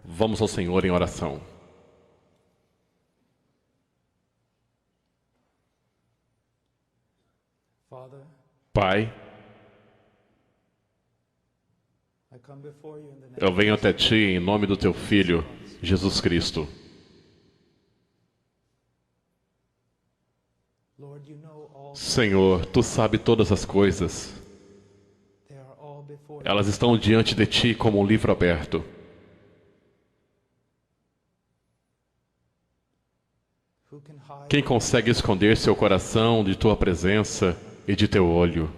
Vamos ao Senhor em oração. Pai, eu venho até Ti em nome do Teu Filho, Jesus Cristo. Senhor, Tu sabes todas as coisas. Elas estão diante de Ti como um livro aberto. Quem consegue esconder seu coração de Tua presença e de Teu olho?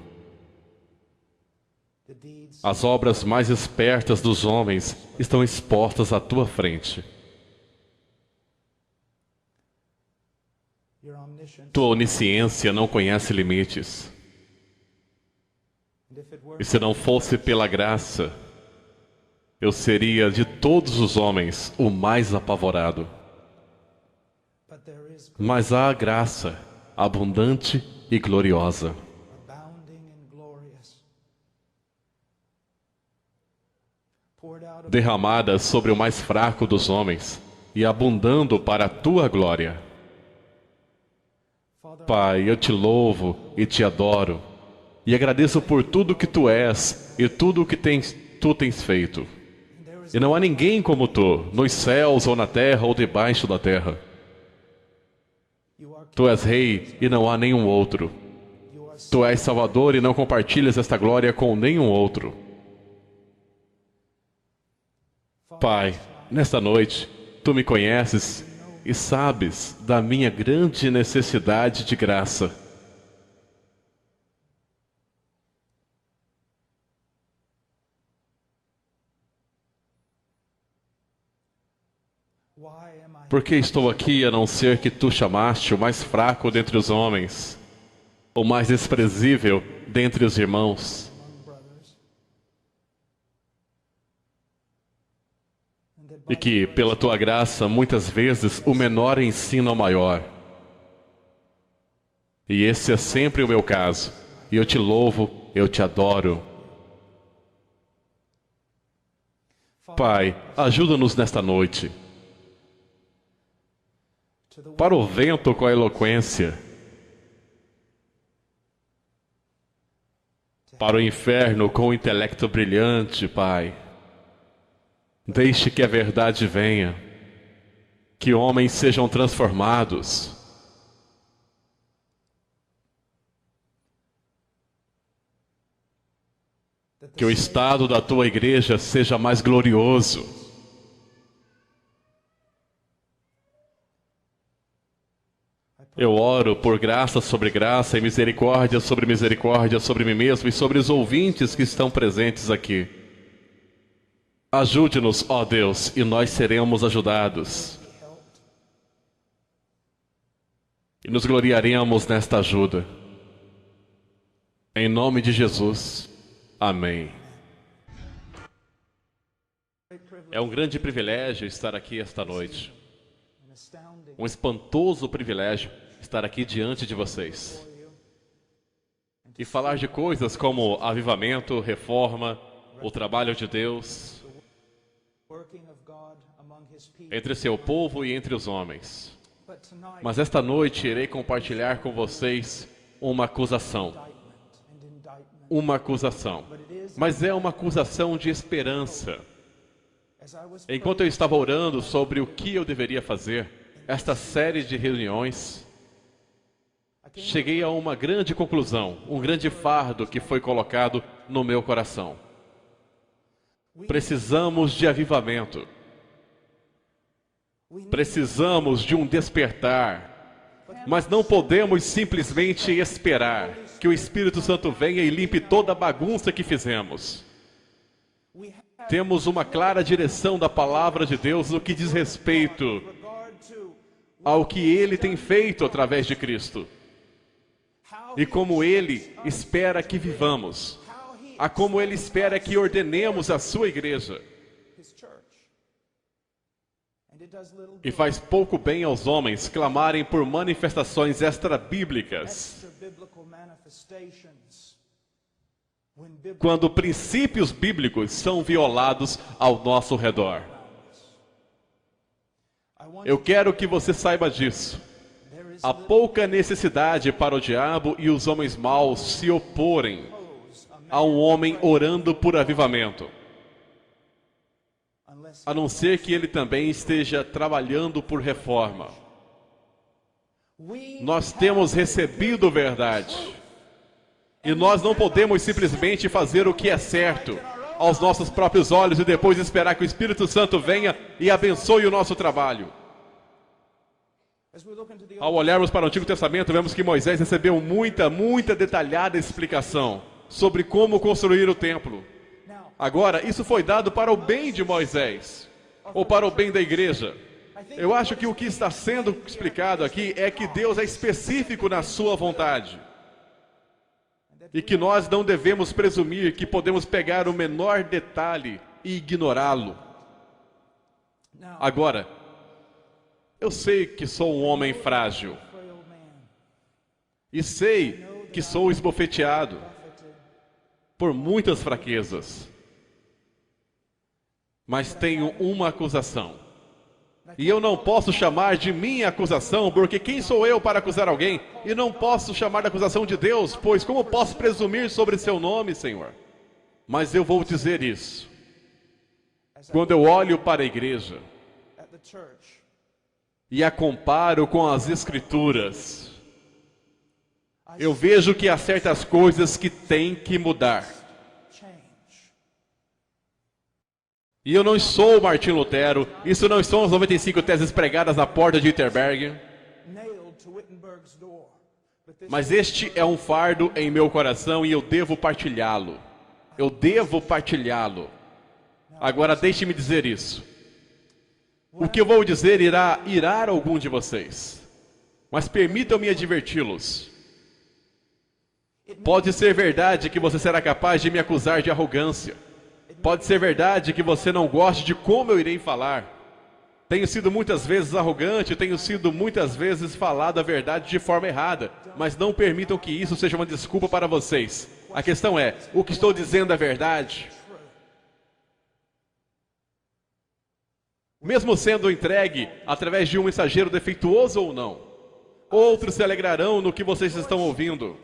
As obras mais espertas dos homens estão expostas à Tua frente. Tua onisciência não conhece limites. E se não fosse pela graça, eu seria de todos os homens o mais apavorado. Mas há a graça abundante e gloriosa. Derramada sobre o mais fraco dos homens e abundando para a Tua glória. Pai, eu Te louvo e Te adoro e agradeço por tudo que Tu és e tudo o que Tu tens feito. E não há ninguém como Tu, nos céus ou na terra ou debaixo da terra. Tu és Rei e não há nenhum outro. Tu és Salvador e não compartilhas esta glória com nenhum outro. Pai, nesta noite, Tu me conheces e sabes da minha grande necessidade de graça. Por que estou aqui a não ser que Tu chamaste o mais fraco dentre os homens, o mais desprezível dentre os irmãos? E que, pela Tua graça, muitas vezes o menor ensina o maior. E esse é sempre o meu caso. E eu Te louvo, eu Te adoro. Pai, ajuda-nos nesta noite. Para o vento com a eloquência. Para o inferno com o intelecto brilhante, Pai. Deixe que a verdade venha, que homens sejam transformados. Que o estado da Tua igreja seja mais glorioso. Eu oro por graça sobre graça e misericórdia sobre mim mesmo e sobre os ouvintes que estão presentes aqui. Ajude-nos, ó Deus, e nós seremos ajudados. E nos gloriaremos nesta ajuda. Em nome de Jesus. Amém. É um grande privilégio estar aqui esta noite. Um espantoso privilégio estar aqui diante de vocês. E falar de coisas como avivamento, reforma, o trabalho de Deus entre seu povo e entre os homens. Mas esta noite irei compartilhar com vocês uma acusação. Uma acusação. Mas é uma acusação de esperança. Enquanto eu estava orando sobre o que eu deveria fazer, esta série de reuniões, cheguei a uma grande conclusão, um grande fardo que foi colocado no meu coração. Precisamos de avivamento. Precisamos de um despertar. Mas não podemos simplesmente esperar que o Espírito Santo venha e limpe toda a bagunça que fizemos. Temos uma clara direção da palavra de Deus no que diz respeito ao que Ele tem feito através de Cristo. E como Ele espera que vivamos. A como Ele espera que ordenemos a sua igreja. E faz pouco bem aos homens clamarem por manifestações extra-bíblicas, quando princípios bíblicos são violados ao nosso redor. Eu quero que você saiba disso. Há pouca necessidade para o diabo e os homens maus se oporem a um homem orando por avivamento, a não ser que ele também esteja trabalhando por reforma. Nós temos recebido verdade. E nós não podemos simplesmente fazer o que é certo aos nossos próprios olhos e depois esperar que o Espírito Santo venha e abençoe o nosso trabalho. Ao olharmos para o Antigo Testamento, vemos que Moisés recebeu muita detalhada explicação sobre como construir o templo. Agora, isso foi dado para o bem de Moisés, ou para o bem da igreja. Eu acho que o que está sendo explicado aqui é que Deus é específico na sua vontade. E que nós não devemos presumir que podemos pegar o menor detalhe e ignorá-lo. Agora, eu sei que sou um homem frágil. E sei que sou esbofeteado por muitas fraquezas. Mas tenho uma acusação. E eu não posso chamar de minha acusação, porque quem sou eu para acusar alguém? E não posso chamar de acusação de Deus, pois como posso presumir sobre seu nome, Senhor? Mas eu vou dizer isso. Quando eu olho para a igreja e a comparo com as Escrituras, eu vejo que há certas coisas que têm que mudar. E eu não sou Martim Lutero, isso não são as 95 teses pregadas na porta de Wittenberg. Mas este é um fardo em meu coração e eu devo partilhá-lo. Eu devo partilhá-lo. Agora deixe-me dizer isso. O que eu vou dizer irá irar algum de vocês. Mas permitam-me adverti-los. Pode ser verdade que você será capaz de me acusar de arrogância. Pode ser verdade que você não goste de como eu irei falar. Tenho sido muitas vezes arrogante, tenho sido muitas vezes falado a verdade de forma errada. Mas não permitam que isso seja uma desculpa para vocês. A questão é, o que estou dizendo é verdade? Mesmo sendo entregue através de um mensageiro defeituoso ou não, outros se alegrarão no que vocês estão ouvindo.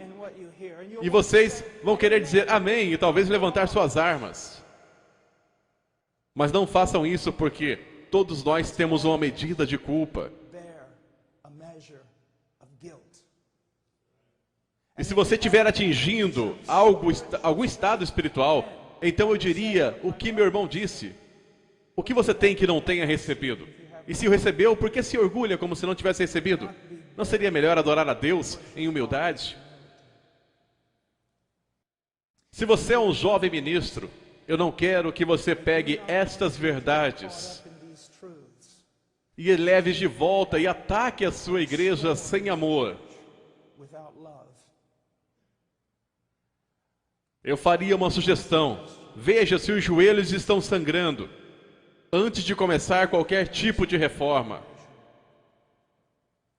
E vocês vão querer dizer amém e talvez levantar suas armas. Mas não façam isso porque todos nós temos uma medida de culpa. E se você estiver atingindo algum estado espiritual, então eu diria o que meu irmão disse. O que você tem que não tenha recebido? E se o recebeu, por que se orgulha como se não tivesse recebido? Não seria melhor adorar a Deus em humildade? Se você é um jovem ministro, eu não quero que você pegue estas verdades e leve de volta e ataque a sua igreja sem amor. Eu faria uma sugestão. Veja se os joelhos estão sangrando antes de começar qualquer tipo de reforma.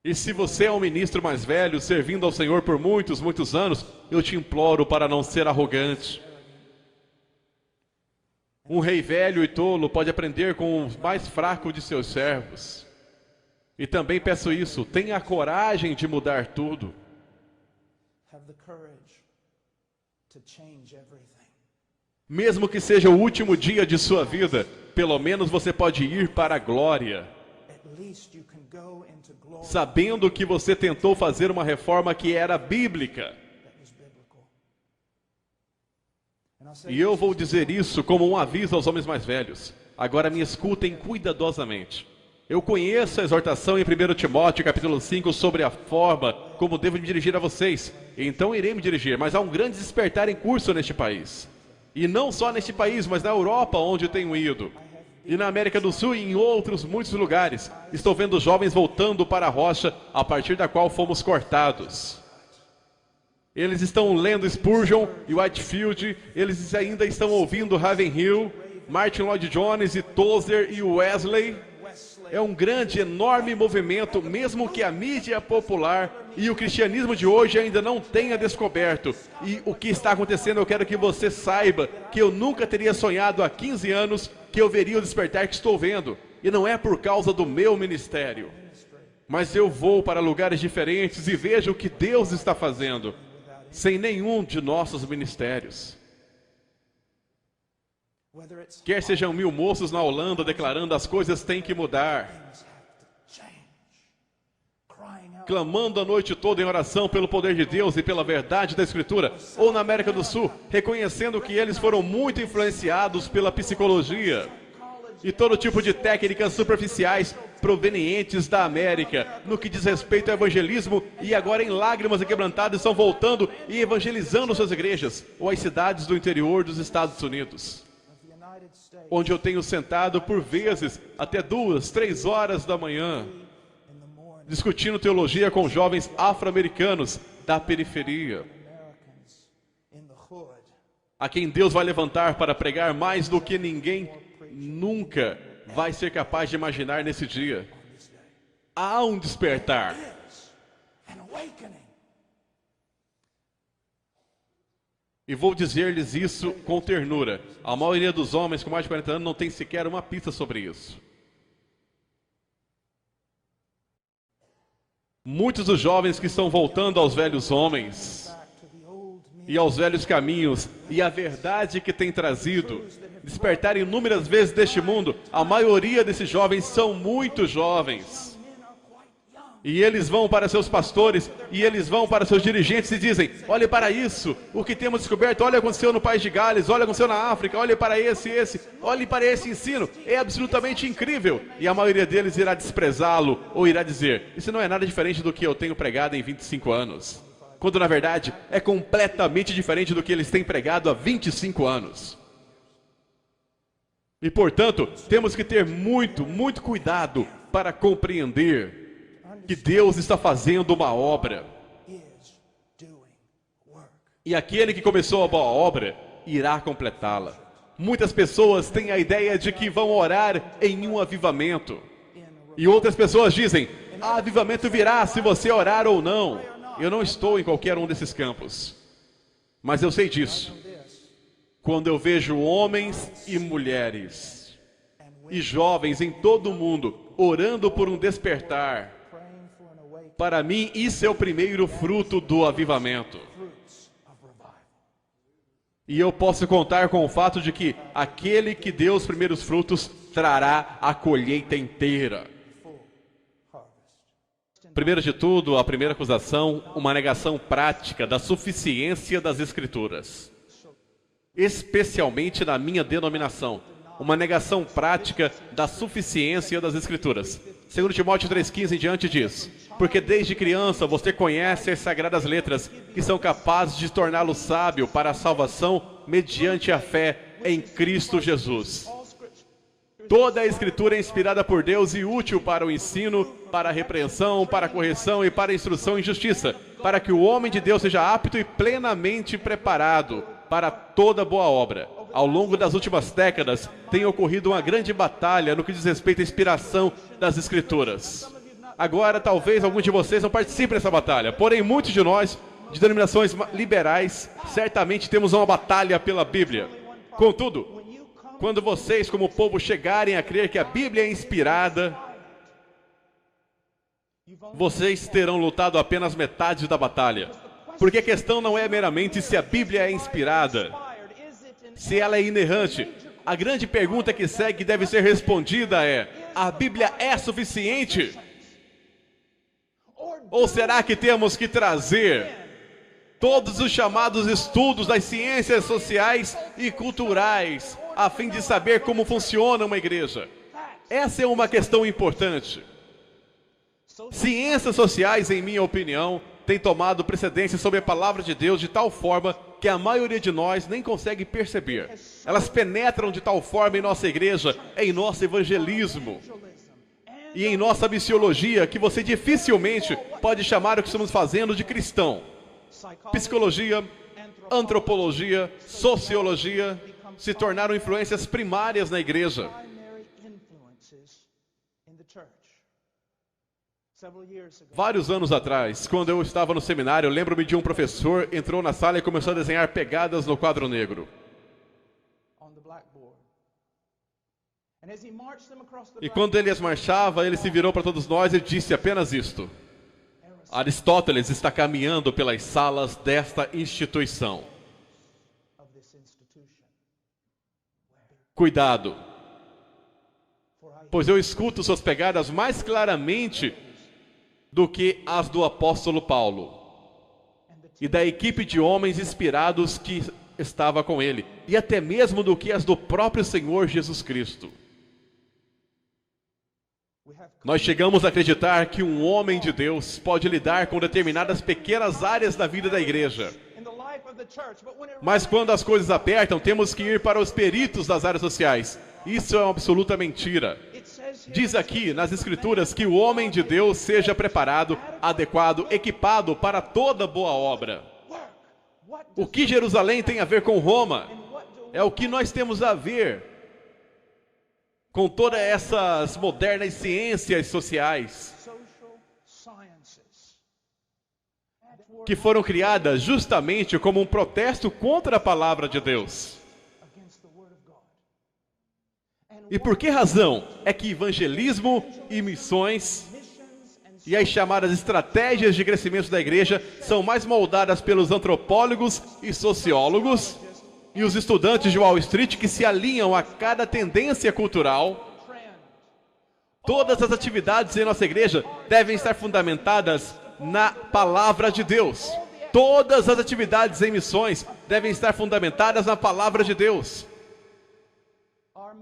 E se você é um ministro mais velho, servindo ao Senhor por muitos anos, eu te imploro para não ser arrogante. Um rei velho e tolo pode aprender com o mais fraco de seus servos. E também peço isso, tenha a coragem de mudar tudo. Mesmo que seja o último dia de sua vida, pelo menos você pode ir para a glória. Sabendo que você tentou fazer uma reforma que era bíblica. E eu vou dizer isso como um aviso aos homens mais velhos. Agora me escutem cuidadosamente. Eu conheço a exortação em 1 Timóteo capítulo 5 sobre a forma como devo me dirigir a vocês. Então irei me dirigir, mas há um grande despertar em curso neste país. E não só neste país, mas na Europa onde tenho ido. E na América do Sul e em muitos lugares. Estou vendo jovens voltando para a rocha a partir da qual fomos cortados. Eles estão lendo Spurgeon e Whitefield, eles ainda estão ouvindo Ravenhill, Martin Lloyd Jones e Tozer e Wesley. É um grande, enorme movimento, mesmo que a mídia popular e o cristianismo de hoje ainda não tenha descoberto. E o que está acontecendo, eu quero que você saiba que eu nunca teria sonhado há 15 anos que eu veria o despertar que estou vendo. E não é por causa do meu ministério, mas eu vou para lugares diferentes e vejo o que Deus está fazendo, sem nenhum de nossos ministérios. Quer sejam 1000 moços na Holanda declarando as coisas têm que mudar, clamando a noite toda em oração pelo poder de Deus e pela verdade da Escritura, ou na América do Sul, reconhecendo que eles foram muito influenciados pela psicologia e todo tipo de técnicas superficiais provenientes da América, no que diz respeito ao evangelismo, e agora em lágrimas e quebrantados estão voltando e evangelizando suas igrejas, ou as cidades do interior dos Estados Unidos, onde eu tenho sentado por vezes até 2, 3 horas da manhã, discutindo teologia com jovens afro-americanos da periferia, a quem Deus vai levantar para pregar mais do que ninguém nunca vai ser capaz de imaginar nesse dia. Há um despertar. E vou dizer-lhes isso com ternura. A maioria dos homens com mais de 40 anos não tem sequer uma pista sobre isso. Muitos dos jovens que estão voltando aos velhos homens e aos velhos caminhos e a verdade que tem trazido, despertar inúmeras vezes deste mundo, a maioria desses jovens são muito jovens. E eles vão para seus pastores, e eles vão para seus dirigentes e dizem, olhe para isso, o que temos descoberto, olha o que aconteceu no país de Gales, olha o que aconteceu na África, olhe para olhe para esse ensino, é absolutamente incrível. E a maioria deles irá desprezá-lo, ou irá dizer, isso não é nada diferente do que eu tenho pregado em 25 anos. Quando na verdade é completamente diferente do que eles têm pregado há 25 anos. E portanto, temos que ter muito cuidado para compreender que Deus está fazendo uma obra. E aquele que começou a boa obra irá completá-la. Muitas pessoas têm a ideia de que vão orar em um avivamento. E outras pessoas dizem, avivamento virá se você orar ou não. Eu não estou em qualquer um desses campos. Mas eu sei disso. Quando eu vejo homens e mulheres e jovens em todo o mundo orando por um despertar, para mim isso é o primeiro fruto do avivamento. E eu posso contar com o fato de que aquele que deu os primeiros frutos trará a colheita inteira. Primeiro de tudo, a primeira acusação, uma negação prática da suficiência das Escrituras. Especialmente na minha denominação, uma negação prática da suficiência das Escrituras. 2 Timóteo 3,15 em diante diz, porque desde criança você conhece as sagradas letras, que são capazes de torná-lo sábio para a salvação mediante a fé em Cristo Jesus. Toda a Escritura é inspirada por Deus e útil para o ensino, para a repreensão, para a correção e para a instrução em justiça, para que o homem de Deus seja apto e plenamente preparado para toda boa obra. Ao longo das últimas décadas, tem ocorrido uma grande batalha no que diz respeito à inspiração das Escrituras. Agora, talvez alguns de vocês não participem dessa batalha, porém, muitos de nós, de denominações liberais, certamente temos uma batalha pela Bíblia. Contudo, quando vocês, como povo, chegarem a crer que a Bíblia é inspirada, vocês terão lutado apenas metade da batalha. Porque a questão não é meramente se a Bíblia é inspirada, se ela é inerrante. A grande pergunta que segue e deve ser respondida é, a Bíblia é suficiente? Ou será que temos que trazer todos os chamados estudos das ciências sociais e culturais, a fim de saber como funciona uma igreja? Essa é uma questão importante. Ciências sociais, em minha opinião, têm tomado precedência sobre a palavra de Deus de tal forma que a maioria de nós nem consegue perceber. Elas penetram de tal forma em nossa igreja, em nosso evangelismo e em nossa missiologia, que você dificilmente pode chamar o que estamos fazendo de cristão. Psicologia, antropologia, sociologia se tornaram influências primárias na igreja. Vários anos atrás, quando eu estava no seminário, eu lembro-me de um professor entrou na sala e começou a desenhar pegadas no quadro negro. E quando ele as marchava, ele se virou para todos nós e disse apenas isto: Aristóteles está caminhando pelas salas desta instituição. Cuidado, pois eu escuto suas pegadas mais claramente do que as do apóstolo Paulo e da equipe de homens inspirados que estava com ele, e até mesmo do que as do próprio Senhor Jesus Cristo. Nós chegamos a acreditar que um homem de Deus pode lidar com determinadas pequenas áreas da vida da igreja. Mas quando as coisas apertam, temos que ir para os peritos das áreas sociais. Isso é uma absoluta mentira. Diz aqui nas Escrituras que o homem de Deus seja preparado, adequado, equipado para toda boa obra. O que Jerusalém tem a ver com Roma? É o que nós temos a ver com todas essas modernas ciências sociais que foram criadas justamente como um protesto contra a palavra de Deus. E por que razão é que evangelismo e missões e as chamadas estratégias de crescimento da igreja são mais moldadas pelos antropólogos e sociólogos e os estudantes de Wall Street que se alinham a cada tendência cultural? Todas as atividades em nossa igreja devem estar fundamentadas na palavra de Deus. Todas as atividades em missões devem estar fundamentadas na palavra de Deus.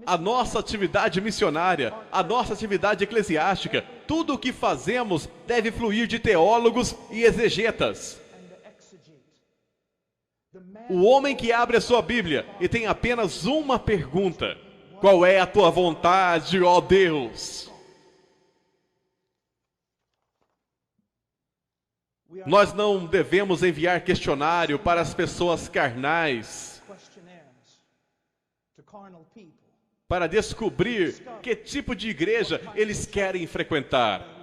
A nossa atividade missionária, a nossa atividade eclesiástica, tudo o que fazemos deve fluir de teólogos e exegetas. O homem que abre a sua Bíblia e tem apenas uma pergunta: qual é a tua vontade, ó Deus? Nós não devemos enviar questionário para as pessoas carnais para descobrir que tipo de igreja eles querem frequentar.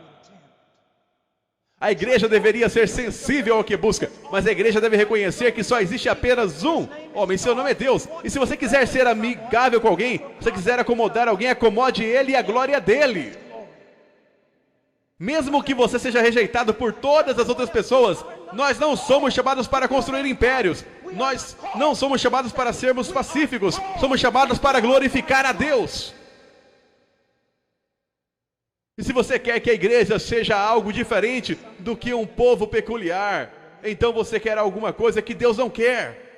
A igreja deveria ser sensível ao que busca, mas a igreja deve reconhecer que só existe apenas um homem, seu nome é Deus. E se você quiser ser amigável com alguém, se você quiser acomodar alguém, acomode ele e a glória dele. Mesmo que você seja rejeitado por todas as outras pessoas, nós não somos chamados para construir impérios. Nós não somos chamados para sermos pacíficos. Somos chamados para glorificar a Deus. E se você quer que a igreja seja algo diferente do que um povo peculiar, então você quer alguma coisa que Deus não quer.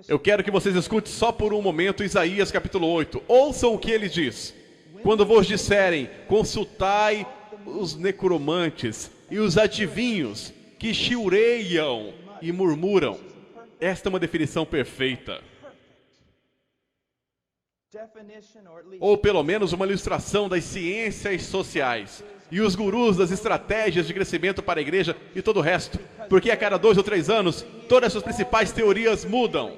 Eu quero que vocês escutem só por um momento Isaías capítulo 8. Ouçam o que ele diz. Quando vos disserem, consultai os necromantes e os adivinhos que chiureiam e murmuram. Esta é uma definição perfeita. Ou pelo menos uma ilustração das ciências sociais e os gurus das estratégias de crescimento para a igreja e todo o resto, porque a cada 2 ou 3 anos todas as suas principais teorias mudam.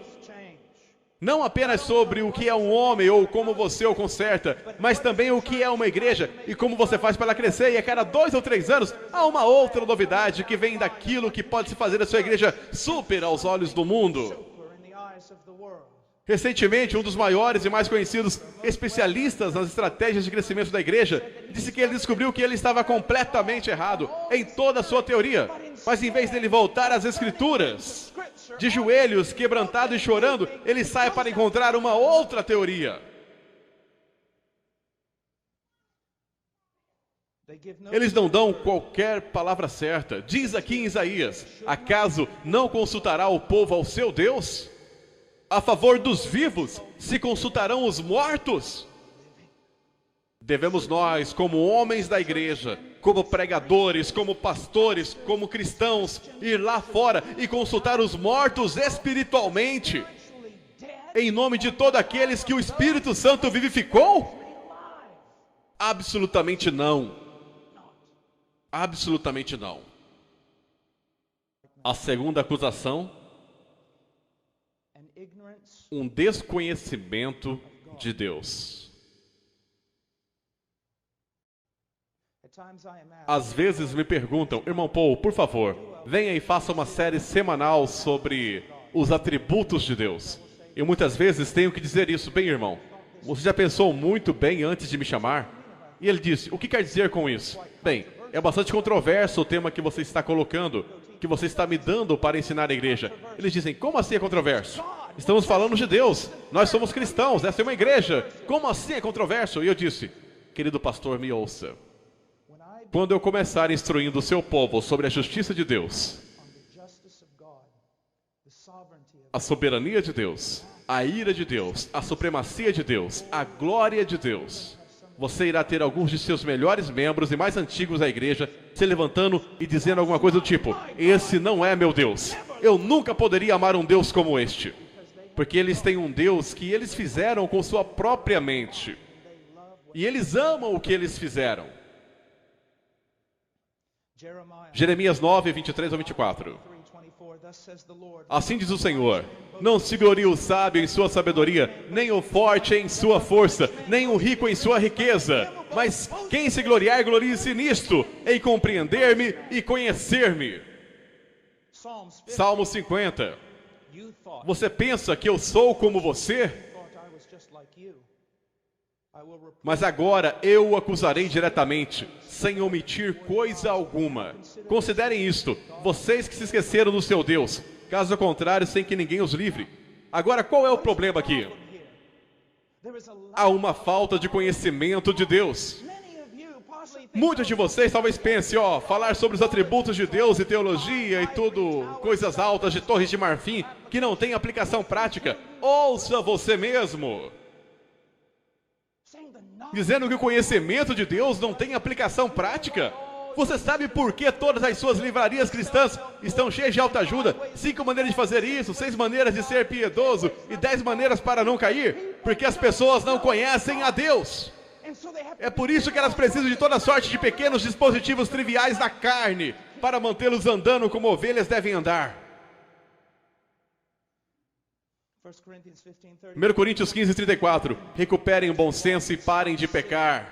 Não apenas sobre o que é um homem ou como você o conserta, mas também o que é uma igreja e como você faz para ela crescer. E a cada 2 ou 3 anos há uma outra novidade que vem daquilo que pode se fazer da sua igreja super aos olhos do mundo. Recentemente, um dos maiores e mais conhecidos especialistas nas estratégias de crescimento da igreja disse que ele descobriu que ele estava completamente errado em toda a sua teoria. Mas em vez dele voltar às escrituras, de joelhos, quebrantado e chorando, ele sai para encontrar uma outra teoria. Eles não dão qualquer palavra certa. Diz aqui em Isaías: acaso não consultará o povo ao seu Deus? A favor dos vivos se consultarão os mortos? Devemos nós, como homens da igreja, como pregadores, como pastores, como cristãos, ir lá fora e consultar os mortos espiritualmente, em nome de todos aqueles que o Espírito Santo vivificou? Absolutamente não. Absolutamente não. A segunda acusação: um desconhecimento de Deus. Às vezes me perguntam: irmão Paul, por favor, venha e faça uma série semanal sobre os atributos de Deus. Eu muitas vezes tenho que dizer isso. Bem, irmão, você já pensou muito bem antes de me chamar? E ele disse, o que quer dizer com isso? Bem, é bastante controverso o tema que você está colocando, que você está me dando para ensinar a igreja. Eles dizem, como assim é controverso? Estamos falando de Deus, nós somos cristãos, essa é uma igreja. Como assim é controverso? E eu disse, querido pastor, me ouça. Quando eu começar instruindo o seu povo sobre a justiça de Deus, a soberania de Deus, a ira de Deus, a supremacia de Deus, a glória de Deus, você irá ter alguns de seus melhores membros e mais antigos da igreja se levantando e dizendo alguma coisa do tipo, esse não é meu Deus, eu nunca poderia amar um Deus como este, porque eles têm um Deus que eles fizeram com sua própria mente, e eles amam o que eles fizeram. Jeremias 9, 23 ao 24. Assim diz o Senhor, não se glorie o sábio em sua sabedoria, nem o forte em sua força, nem o rico em sua riqueza, mas quem se gloriar, glorie-se nisto, em compreender-me e conhecer-me. Salmo 50. Você pensa que eu sou como você? Mas agora eu o acusarei diretamente, sem omitir coisa alguma. Considerem isto, vocês que se esqueceram do seu Deus, caso contrário, sem que ninguém os livre. Agora, qual é o problema aqui? Há uma falta de conhecimento de Deus. Muitos de vocês talvez pensem, falar sobre os atributos de Deus e teologia e tudo, coisas altas de torres de marfim, que não tem aplicação prática. Ouça você mesmo. Dizendo que o conhecimento de Deus não tem aplicação prática. Você sabe por que todas as suas livrarias cristãs estão cheias de autoajuda? 5 maneiras de fazer isso, 6 maneiras de ser piedoso e 10 maneiras para não cair? Porque as pessoas não conhecem a Deus. É por isso que elas precisam de toda sorte de pequenos dispositivos triviais da carne para mantê-los andando como ovelhas devem andar. 1 Coríntios 15, 34. Recuperem o bom senso e parem de pecar,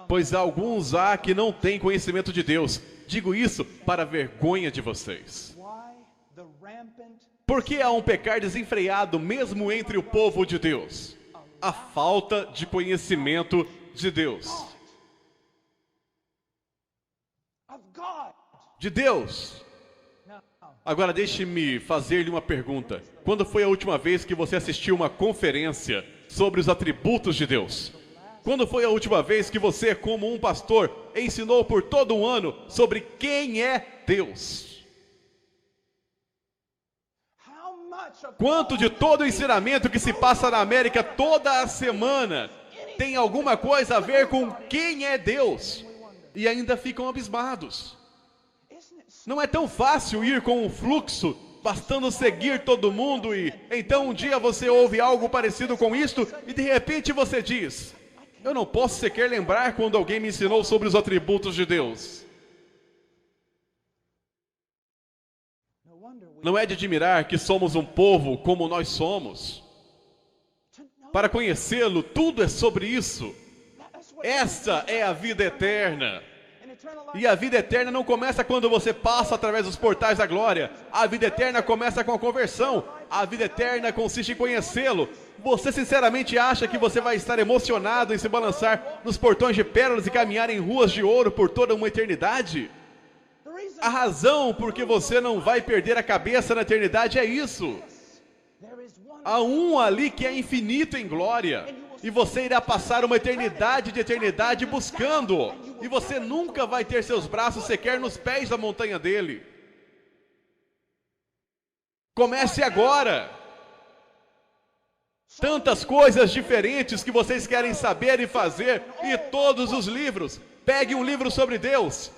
pois alguns há que não têm conhecimento de Deus. Digo isso para a vergonha de vocês. Por que há um pecar desenfreado mesmo entre o povo de Deus? A falta de conhecimento de Deus. De Deus. Agora deixe-me fazer-lhe uma pergunta. Quando foi a última vez que você assistiu uma conferência sobre os atributos de Deus? Quando foi a última vez que você, como um pastor, ensinou por todo um ano sobre quem é Deus? Quanto de todo o ensinamento que se passa na América toda a semana tem alguma coisa a ver com quem é Deus? E ainda ficam abismados. Não é tão fácil ir com o fluxo, bastando seguir todo mundo e então um dia você ouve algo parecido com isto e de repente você diz, eu não posso sequer lembrar quando alguém me ensinou sobre os atributos de Deus. Não é de admirar que somos um povo como nós somos. Para conhecê-lo, tudo é sobre isso. Esta é a vida eterna. E a vida eterna não começa quando você passa através dos portais da glória. A vida eterna começa com a conversão. A vida eterna consiste em conhecê-lo. Você sinceramente acha que você vai estar emocionado em se balançar nos portões de pérolas e caminhar em ruas de ouro por toda uma eternidade? A razão por que você não vai perder a cabeça na eternidade é isso. Há um ali que é infinito em glória. E você irá passar uma eternidade de eternidade buscando-o. E você nunca vai ter seus braços sequer nos pés da montanha dele. Comece agora. Tantas coisas diferentes que vocês querem saber e fazer. E todos os livros. Pegue um livro sobre Deus.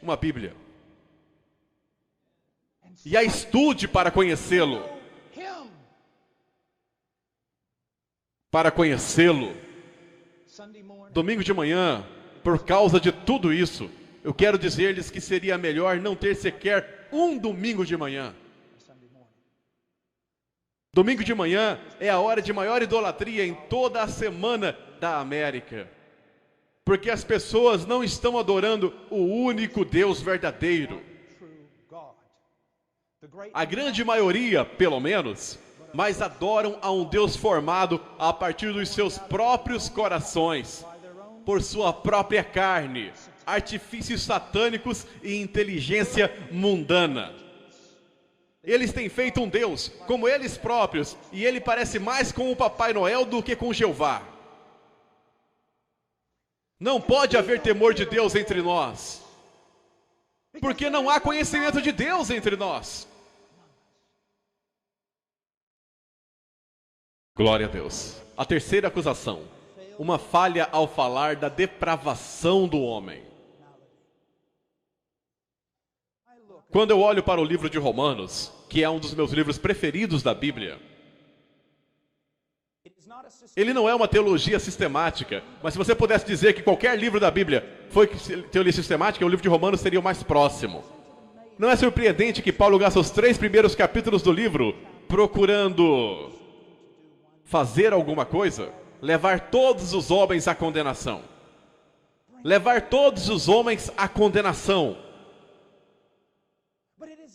Uma Bíblia. E a estude para conhecê-lo. Para conhecê-lo. Domingo de manhã, por causa de tudo isso, eu quero dizer-lhes que seria melhor não ter sequer um domingo de manhã. Domingo de manhã é a hora de maior idolatria em toda a semana da América. Porque as pessoas não estão adorando o único Deus verdadeiro. A grande maioria, pelo menos, mas adoram a um Deus formado a partir dos seus próprios corações, por sua própria carne, artifícios satânicos e inteligência mundana. Eles têm feito um Deus como eles próprios, e ele parece mais com o Papai Noel do que com Jeová. Não pode haver temor de Deus entre nós, porque não há conhecimento de Deus entre nós. Glória a Deus. A terceira acusação: uma falha ao falar da depravação do homem. Quando eu olho para o livro de Romanos, que é um dos meus livros preferidos da Bíblia, ele não é uma teologia sistemática, mas se você pudesse dizer que qualquer livro da Bíblia foi teologia sistemática, o livro de Romanos seria o mais próximo. Não é surpreendente que Paulo gasta os 3 primeiros capítulos do livro procurando fazer alguma coisa? Levar todos os homens à condenação. Levar todos os homens à condenação.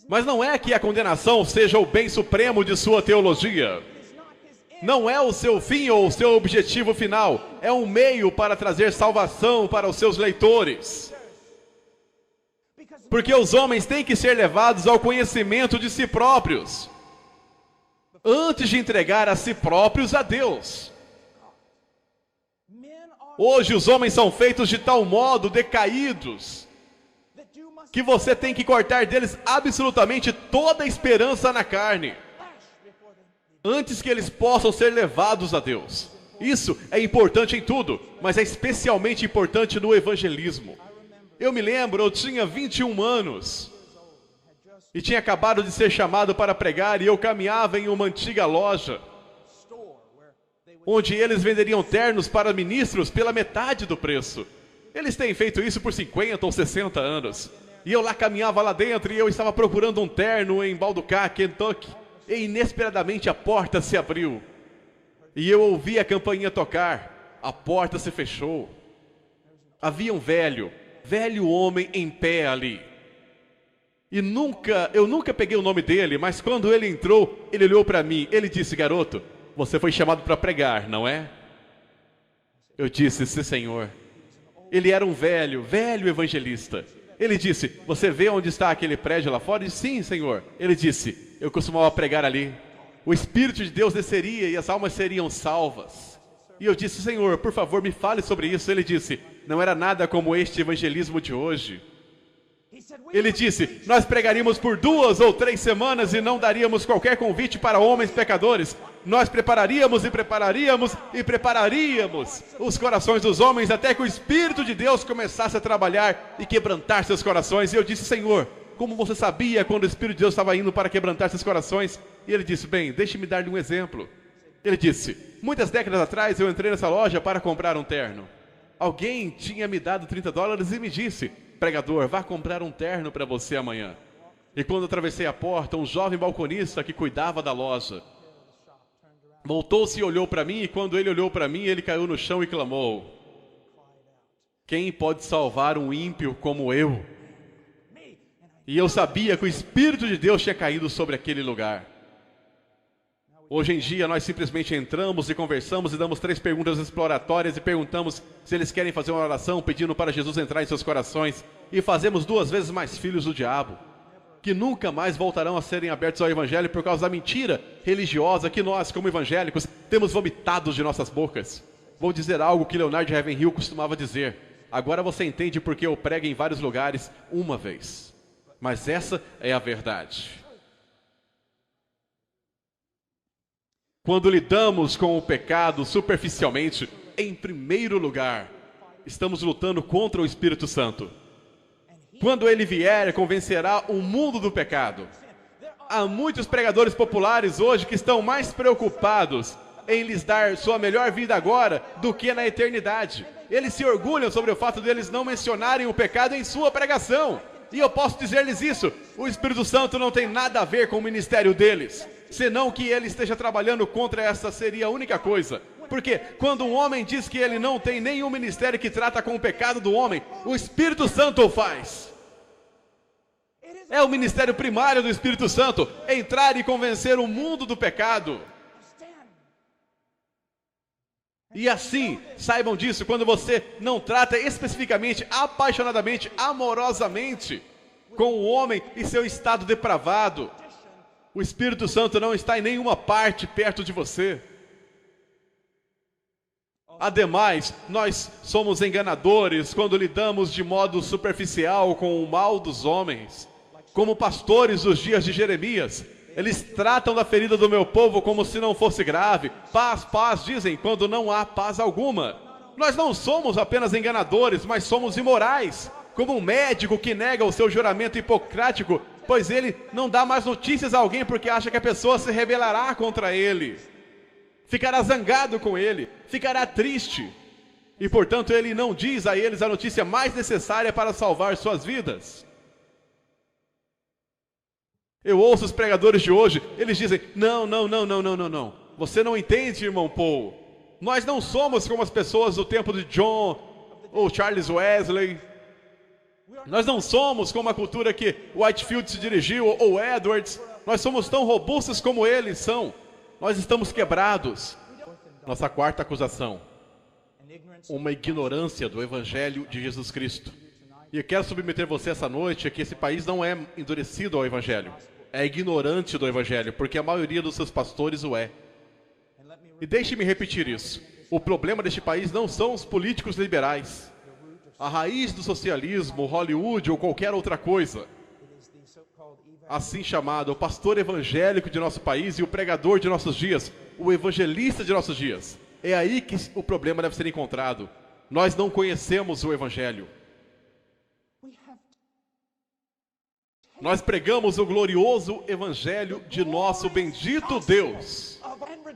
Mas não é que a condenação seja o bem supremo de sua teologia. Não é o seu fim ou o seu objetivo final. É um meio para trazer salvação para os seus leitores. Porque os homens têm que ser levados ao conhecimento de si próprios, antes de entregar a si próprios a Deus. Hoje os homens são feitos de tal modo decaídos, que você tem que cortar deles absolutamente toda a esperança na carne, antes que eles possam ser levados a Deus. Isso é importante em tudo, mas é especialmente importante no evangelismo. Eu me lembro, eu tinha 21 anos, e tinha acabado de ser chamado para pregar, e eu caminhava em uma antiga loja, onde eles venderiam ternos para ministros pela metade do preço. Eles têm feito isso por 50 ou 60 anos. E eu lá caminhava lá dentro, e eu estava procurando um terno em Balducá, Kentucky. E inesperadamente a porta se abriu. E eu ouvi a campainha tocar. A porta se fechou. Havia um velho homem em pé ali. E eu nunca peguei o nome dele, mas quando ele entrou, ele olhou para mim. Ele disse: garoto, você foi chamado para pregar, não é? Eu disse: sim, senhor. Ele era um velho evangelista. Ele disse: você vê onde está aquele prédio lá fora? Eu disse: sim, senhor. Ele disse: eu costumava pregar ali. O Espírito de Deus desceria e as almas seriam salvas. E eu disse: senhor, por favor, me fale sobre isso. Ele disse: não era nada como este evangelismo de hoje. Ele disse: nós pregaríamos por 2 ou 3 semanas e não daríamos qualquer convite para homens pecadores. Nós prepararíamos os corações dos homens até que o Espírito de Deus começasse a trabalhar e quebrantar seus corações. E eu disse: senhor, como você sabia quando o Espírito de Deus estava indo para quebrantar seus corações? E ele disse: bem, deixe-me dar-lhe um exemplo. Ele disse: muitas décadas atrás eu entrei nessa loja para comprar um terno. Alguém tinha me dado $30 e me disse: pregador, vá comprar um terno para você amanhã. E quando eu atravessei a porta, um jovem balconista que cuidava da loja voltou-se e olhou para mim, e quando ele olhou para mim, ele caiu no chão e clamou: quem pode salvar um ímpio como eu? E eu sabia que o Espírito de Deus tinha caído sobre aquele lugar. Hoje em dia nós simplesmente entramos e conversamos e damos 3 perguntas exploratórias e perguntamos se eles querem fazer uma oração pedindo para Jesus entrar em seus corações, e fazemos 2 vezes mais filhos do diabo, que nunca mais voltarão a serem abertos ao Evangelho por causa da mentira religiosa que nós, como evangélicos, temos vomitado de nossas bocas. Vou dizer algo que Leonard Ravenhill costumava dizer: agora você entende porque eu prego em vários lugares uma vez, mas essa é a verdade. Quando lidamos com o pecado superficialmente, em primeiro lugar, estamos lutando contra o Espírito Santo. Quando ele vier, convencerá o mundo do pecado. Há muitos pregadores populares hoje que estão mais preocupados em lhes dar sua melhor vida agora do que na eternidade. Eles se orgulham sobre o fato de eles não mencionarem o pecado em sua pregação. E eu posso dizer-lhes isso: o Espírito Santo não tem nada a ver com o ministério deles, senão que ele esteja trabalhando contra essa seria a única coisa. Porque quando um homem diz que ele não tem nenhum ministério que trata com o pecado do homem, o Espírito Santo o faz. É o ministério primário do Espírito Santo, entrar e convencer o mundo do pecado. E assim, saibam disso, quando você não trata especificamente, apaixonadamente, amorosamente com o homem e seu estado depravado, o Espírito Santo não está em nenhuma parte perto de você. Ademais, nós somos enganadores quando lidamos de modo superficial com o mal dos homens. Como pastores dos dias de Jeremias, eles tratam da ferida do meu povo como se não fosse grave. Paz, paz, dizem, quando não há paz alguma. Nós não somos apenas enganadores, mas somos imorais. Como um médico que nega o seu juramento hipocrático, pois ele não dá mais notícias a alguém porque acha que a pessoa se rebelará contra ele. Ficará zangado com ele, ficará triste. E portanto ele não diz a eles a notícia mais necessária para salvar suas vidas. Eu ouço os pregadores de hoje, eles dizem, não. Você não entende, irmão Paul. Nós não somos como as pessoas do tempo de John ou Charles Wesley. Nós não somos como a cultura que Whitefield se dirigiu ou Edwards. Nós somos tão robustos como eles são. Nós estamos quebrados. Nossa quarta acusação. Uma ignorância do Evangelho de Jesus Cristo. E eu quero submeter você essa noite a que esse país não é endurecido ao Evangelho. É ignorante do Evangelho, porque a maioria dos seus pastores o é. E deixe-me repetir isso. O problema deste país não são os políticos liberais. A raiz do socialismo, Hollywood ou qualquer outra coisa. Assim chamado, o pastor evangélico de nosso país e o pregador de nossos dias, o evangelista de nossos dias. É aí que o problema deve ser encontrado. Nós não conhecemos o Evangelho. Nós pregamos o glorioso Evangelho de nosso bendito Deus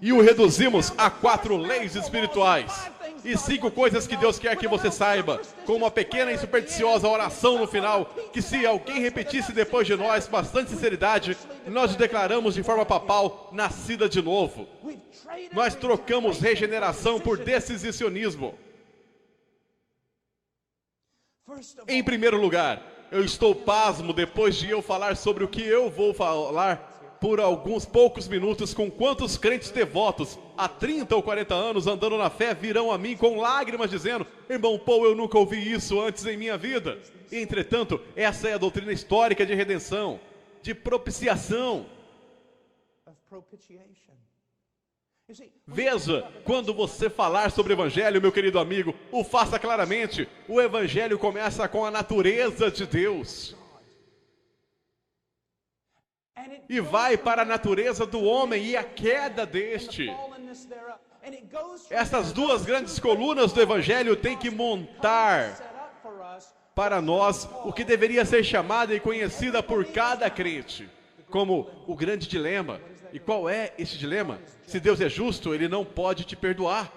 e o reduzimos a 4 leis espirituais e 5 coisas que Deus quer que você saiba, com uma pequena e supersticiosa oração no final, que se alguém repetisse depois de nós com bastante sinceridade, nós declaramos de forma papal, nascida de novo. Nós trocamos regeneração por decisionismo. Em primeiro lugar, eu estou pasmo depois de eu falar sobre o que eu vou falar por alguns poucos minutos com quantos crentes devotos há 30 ou 40 anos andando na fé virão a mim com lágrimas dizendo, irmão Paul, eu nunca ouvi isso antes em minha vida. Entretanto, essa é a doutrina histórica de redenção, de propiciação. Veja, quando você falar sobre o Evangelho, meu querido amigo, o faça claramente. O Evangelho começa com a natureza de Deus. E vai para a natureza do homem e a queda deste. Essas 2 grandes colunas do Evangelho têm que montar para nós o que deveria ser chamada e conhecida por cada crente como o grande dilema. E qual é esse dilema? Se Deus é justo, Ele não pode te perdoar.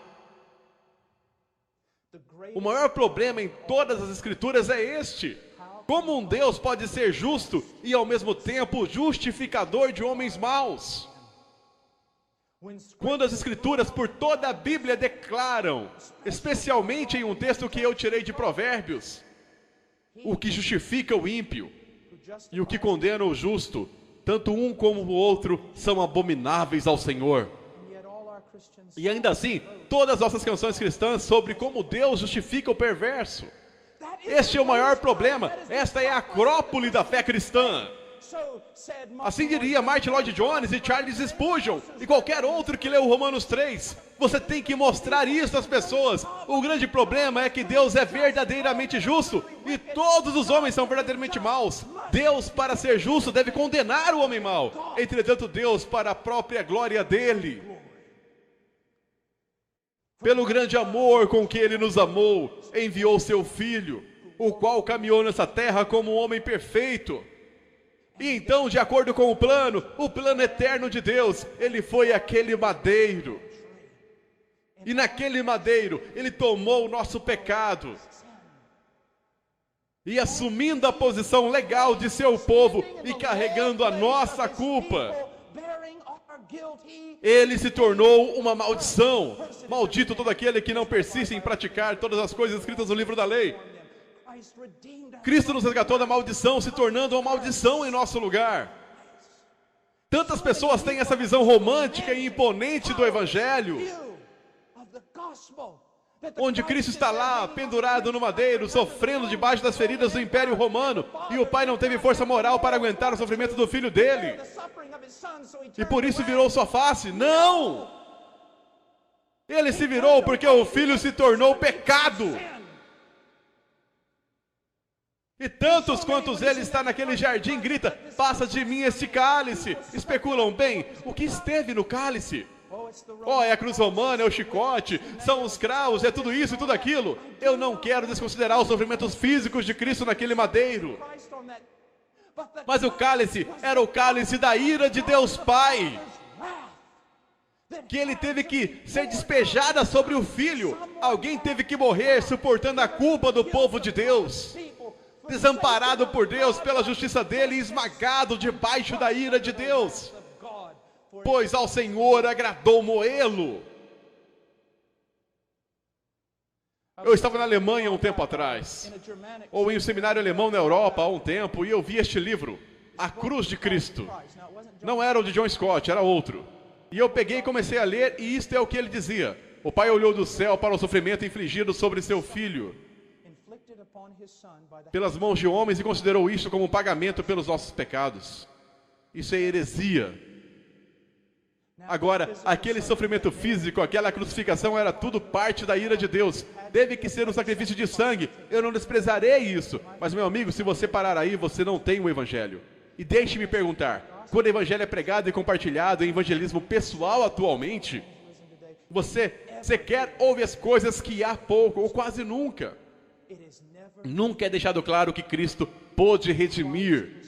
O maior problema em todas as Escrituras é este. Como um Deus pode ser justo e ao mesmo tempo justificador de homens maus? Quando as Escrituras por toda a Bíblia declaram, especialmente em um texto que eu tirei de Provérbios, o que justifica o ímpio e o que condena o justo, tanto um como o outro são abomináveis ao Senhor. E ainda assim, todas as nossas canções cristãs sobre como Deus justifica o perverso. Este é o maior problema. Esta é a acrópole da fé cristã. Assim diria Martin Lloyd Jones e Charles Spurgeon e qualquer outro que leu Romanos 3. Você tem que mostrar isso às pessoas. O grande problema é que Deus é verdadeiramente justo e todos os homens são verdadeiramente maus. Deus, para ser justo, deve condenar o homem mau. Entretanto, Deus, para a própria glória dele, pelo grande amor com que Ele nos amou, enviou seu Filho, o qual caminhou nessa terra como um homem perfeito. E então, de acordo com o plano eterno de Deus, Ele foi aquele madeiro. E naquele madeiro, Ele tomou o nosso pecado. E assumindo a posição legal de seu povo e carregando a nossa culpa, Ele se tornou uma maldição. Maldito todo aquele que não persiste em praticar todas as coisas escritas no livro da lei. Cristo nos resgatou da maldição, se tornando uma maldição em nosso lugar. Tantas pessoas têm essa visão romântica e imponente do Evangelho, onde Cristo está lá, pendurado no madeiro, sofrendo debaixo das feridas do Império Romano, e o Pai não teve força moral para aguentar o sofrimento do Filho dele, e por isso virou sua face. Não! Ele se virou porque o Filho se tornou pecado. E tantos quantos ele está naquele jardim, grita, passa de mim este cálice. Especulam, bem, o que esteve no cálice? Oh, é a cruz romana, é o chicote, são os cravos, é tudo isso e tudo aquilo. Eu não quero desconsiderar os sofrimentos físicos de Cristo naquele madeiro. Mas o cálice era o cálice da ira de Deus Pai, que ele teve que ser despejada sobre o Filho. Alguém teve que morrer suportando a culpa do povo de Deus, desamparado por Deus pela justiça dele e esmagado debaixo da ira de Deus, pois ao Senhor agradou moê-lo. Eu estava na Alemanha um tempo atrás, ou em um seminário alemão na Europa há um tempo, e eu vi este livro, A Cruz de Cristo. Não era o de John Scott, era outro. E eu peguei e comecei a ler, e isto é o que ele dizia. O Pai olhou do céu para o sofrimento infligido sobre seu Filho pelas mãos de homens e considerou isto como um pagamento pelos nossos pecados. Isso é heresia. Agora, aquele sofrimento físico, aquela crucificação era tudo parte da ira de Deus. Teve que ser um sacrifício de sangue. Eu não desprezarei isso. Mas, meu amigo, se você parar aí, você não tem o Evangelho. E deixe-me perguntar, quando o Evangelho é pregado e compartilhado em evangelismo pessoal atualmente, você sequer ouve as coisas que há pouco ou quase nunca. Nunca é deixado claro que Cristo pôde redimir,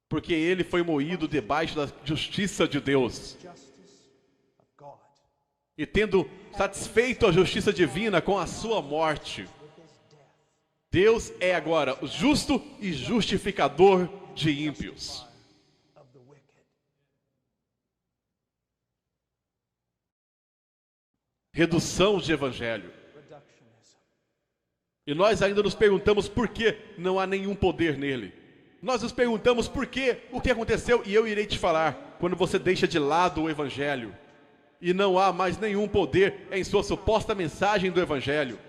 porque ele foi moído debaixo da justiça de Deus. E tendo satisfeito a justiça divina com a sua morte, Deus é agora o justo e justificador de ímpios. Redução de evangelho. E nós ainda nos perguntamos por que não há nenhum poder nele. Nós nos perguntamos por que, o que aconteceu, e eu irei te falar, quando você deixa de lado o evangelho, e não há mais nenhum poder em sua suposta mensagem do evangelho,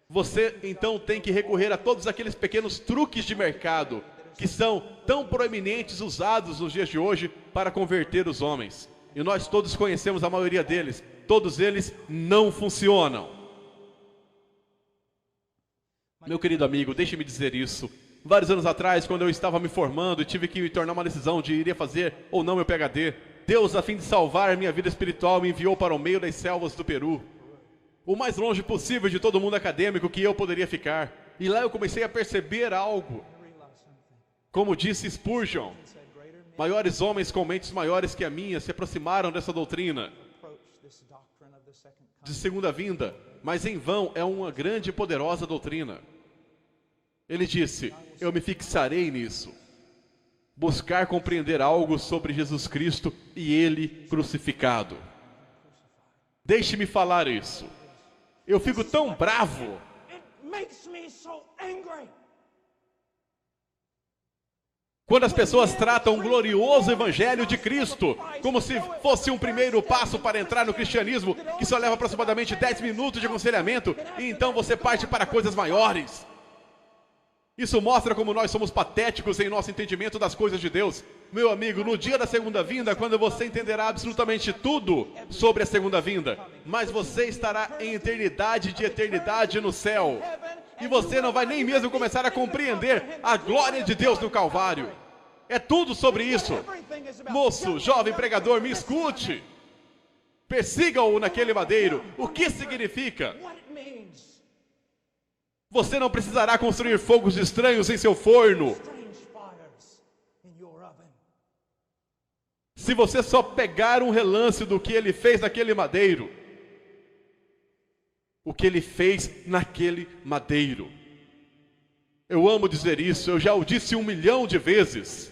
você então tem que recorrer a todos aqueles pequenos truques de mercado, que são tão proeminentes usados nos dias de hoje para converter os homens. E nós todos conhecemos a maioria deles. Todos eles não funcionam. Meu querido amigo, deixe-me dizer isso. Vários anos atrás, quando eu estava me formando e tive que me tornar uma decisão de iria fazer ou não meu PhD, Deus, a fim de salvar a minha vida espiritual, me enviou para o meio das selvas do Peru, o mais longe possível de todo mundo acadêmico que eu poderia ficar. E lá eu comecei a perceber algo. Como disse Spurgeon, maiores homens com mentes maiores que a minha se aproximaram dessa doutrina de segunda vinda, mas em vão, é uma grande e poderosa doutrina. Ele disse, eu me fixarei nisso. Buscar compreender algo sobre Jesus Cristo e Ele crucificado. Deixe-me falar isso. Eu fico tão bravo. Quando as pessoas tratam o glorioso Evangelho de Cristo como se fosse um primeiro passo para entrar no cristianismo, que só leva aproximadamente 10 minutos de aconselhamento, e então você parte para coisas maiores. Isso mostra como nós somos patéticos em nosso entendimento das coisas de Deus. Meu amigo, no dia da segunda vinda, quando você entenderá absolutamente tudo sobre a segunda vinda, mas você estará em eternidade de eternidade no céu. E você não vai nem mesmo começar a compreender a glória de Deus no Calvário. É tudo sobre isso. Moço, jovem pregador, me escute. Persiga-o naquele madeiro. O que significa? Você não precisará construir fogos estranhos em seu forno. Se você só pegar um relance do que ele fez naquele madeiro. O que ele fez naquele madeiro. Eu amo dizer isso, eu já o disse 1 milhão de vezes.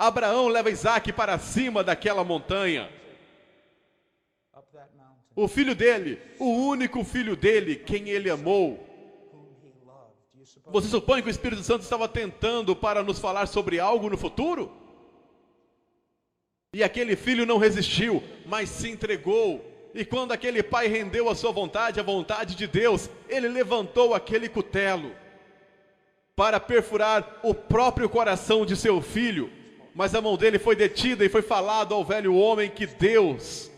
Abraão leva Isaac para cima daquela montanha. O filho dele, o único filho dele, quem ele amou. Você supõe que o Espírito Santo estava tentando para nos falar sobre algo no futuro? E aquele filho não resistiu, mas se entregou. E quando aquele pai rendeu a sua vontade, a vontade de Deus, ele levantou aquele cutelo para perfurar o próprio coração de seu filho. Mas a mão dele foi detida e foi falado ao velho homem que Deus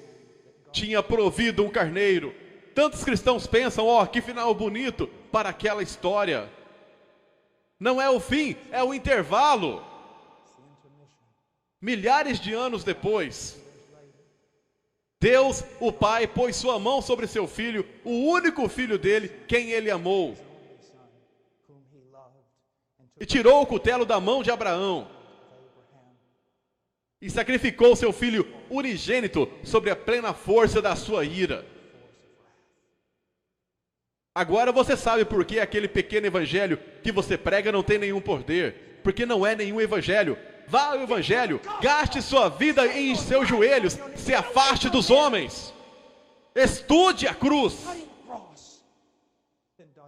tinha provido um carneiro. Tantos cristãos pensam, que final bonito para aquela história. Não é o fim, é o intervalo. Milhares de anos depois, Deus, o Pai, pôs sua mão sobre seu filho, o único filho dele, quem ele amou, e tirou o cutelo da mão de Abraão, e sacrificou seu filho unigênito sobre a plena força da sua ira. Agora você sabe por que aquele pequeno evangelho que você prega não tem nenhum poder, porque não é nenhum evangelho. Vá ao evangelho, gaste sua vida em seus joelhos, se afaste dos homens, estude a cruz.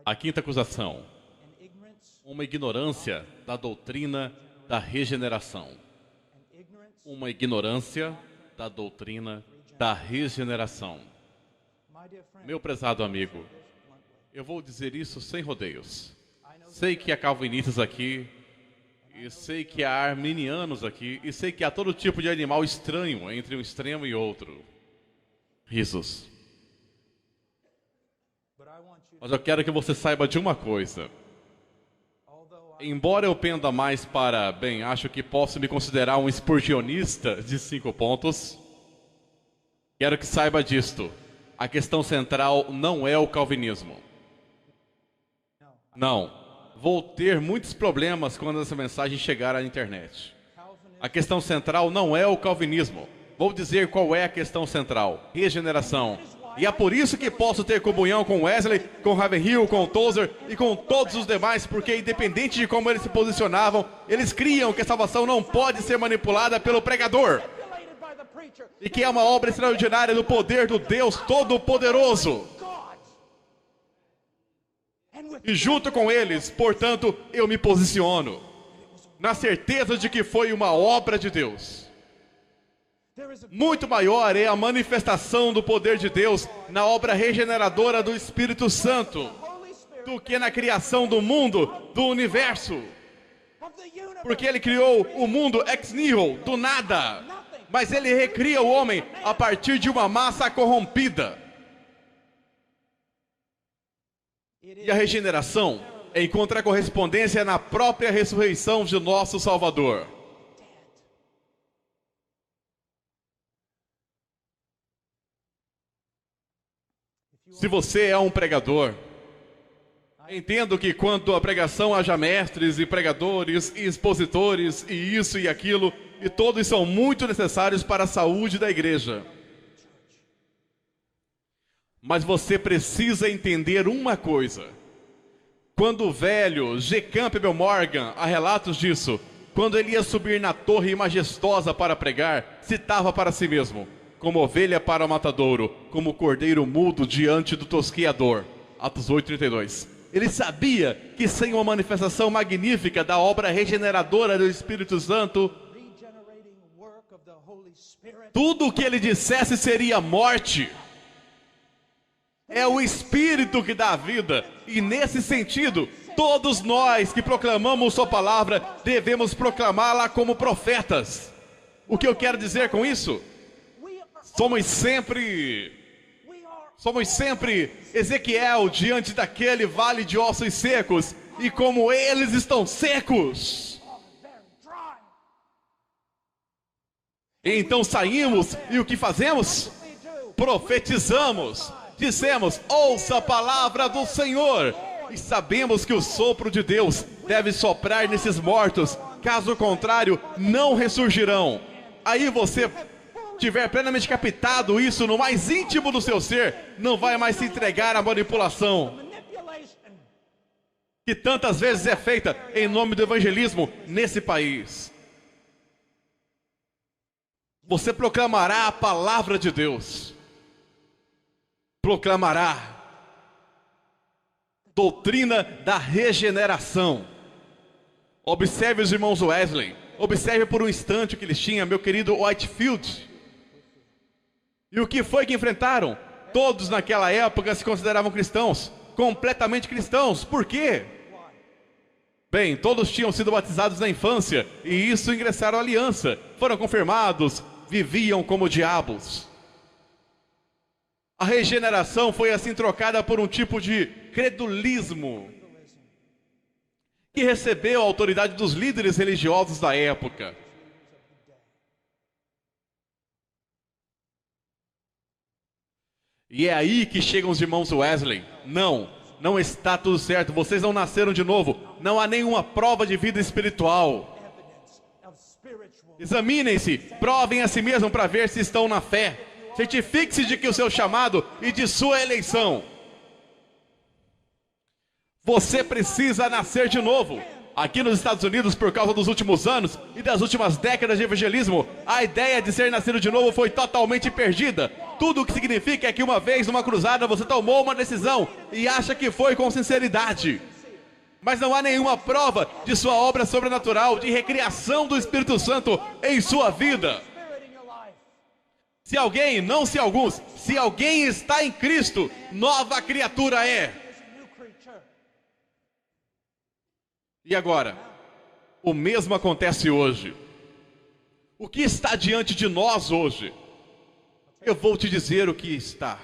A quinta acusação: uma ignorância da doutrina da regeneração. Uma ignorância da doutrina da regeneração. Meu prezado amigo, eu vou dizer isso sem rodeios. Sei que há calvinistas aqui, e sei que há arminianos aqui, e sei que há todo tipo de animal estranho entre um extremo e outro. Risos. Mas eu quero que você saiba de uma coisa. Embora eu penda mais para, acho que posso me considerar um spurgeonista de 5 pontos, quero que saiba disto. A questão central não é o calvinismo. Não. Vou ter muitos problemas quando essa mensagem chegar à internet. A questão central não é o calvinismo. Vou dizer qual é a questão central: regeneração. E é por isso que posso ter comunhão com Wesley, com Ravenhill, com Tozer e com todos os demais, porque independente de como eles se posicionavam, eles criam que a salvação não pode ser manipulada pelo pregador. E que é uma obra extraordinária do poder do Deus Todo-Poderoso. E junto com eles, portanto, eu me posiciono na certeza de que foi uma obra de Deus. Muito maior é a manifestação do poder de Deus na obra regeneradora do Espírito Santo do que na criação do mundo, do universo. Porque ele criou o mundo ex nihilo, do nada. Mas ele recria o homem a partir de uma massa corrompida. E a regeneração encontra correspondência na própria ressurreição de nosso Salvador. Se você é um pregador, entendo que quanto à pregação haja mestres e pregadores e expositores e isso e aquilo, e todos são muito necessários para a saúde da igreja. Mas você precisa entender uma coisa. Quando o velho G. Campbell Morgan, há relatos disso, quando ele ia subir na torre majestosa para pregar, citava para si mesmo: como ovelha para o matadouro, como cordeiro mudo diante do tosqueador. Atos 8:32. Ele sabia que sem uma manifestação magnífica da obra regeneradora do Espírito Santo, tudo o que ele dissesse seria morte. É o Espírito que dá a vida. E nesse sentido, todos nós que proclamamos sua palavra, devemos proclamá-la como profetas. O que eu quero dizer com isso? Somos sempre Ezequiel diante daquele vale de ossos secos. E como eles estão secos, então saímos e o que fazemos? Profetizamos. Dissemos: ouça a palavra do Senhor. E sabemos que o sopro de Deus deve soprar nesses mortos. Caso contrário, não ressurgirão. Aí você tiver plenamente captado isso no mais íntimo do seu ser, não vai mais se entregar à manipulação que tantas vezes é feita em nome do evangelismo nesse país. Você proclamará a palavra de Deus. proclamará doutrina da regeneração. Observe os irmãos Wesley. Observe por um instante o que eles tinham, meu querido Whitefield. E o que foi que enfrentaram? Todos naquela época se consideravam cristãos, completamente cristãos. Por quê? Bem, todos tinham sido batizados na infância, e isso ingressaram à aliança. Foram confirmados, viviam como diabos. A regeneração foi assim trocada por um tipo de credulismo, que recebeu a autoridade dos líderes religiosos da época. E é aí que chegam os irmãos Wesley. Não está tudo certo, vocês não nasceram de novo. Não há nenhuma prova de vida espiritual. Examinem-se, provem a si mesmos para ver se estão na fé. Certifique-se de que o seu chamado e de sua eleição. Você precisa nascer de novo. Aqui nos Estados Unidos, por causa dos últimos anos e das últimas décadas de evangelismo, a ideia de ser nascido de novo foi totalmente perdida. Tudo o que significa é que uma vez numa cruzada você tomou uma decisão e acha que foi com sinceridade. Mas não há nenhuma prova de sua obra sobrenatural, de recriação do Espírito Santo em sua vida. Se alguém, não se alguns, se alguém está em Cristo, nova criatura é. E agora, o mesmo acontece hoje. O que está diante de nós hoje? Eu vou te dizer o que está.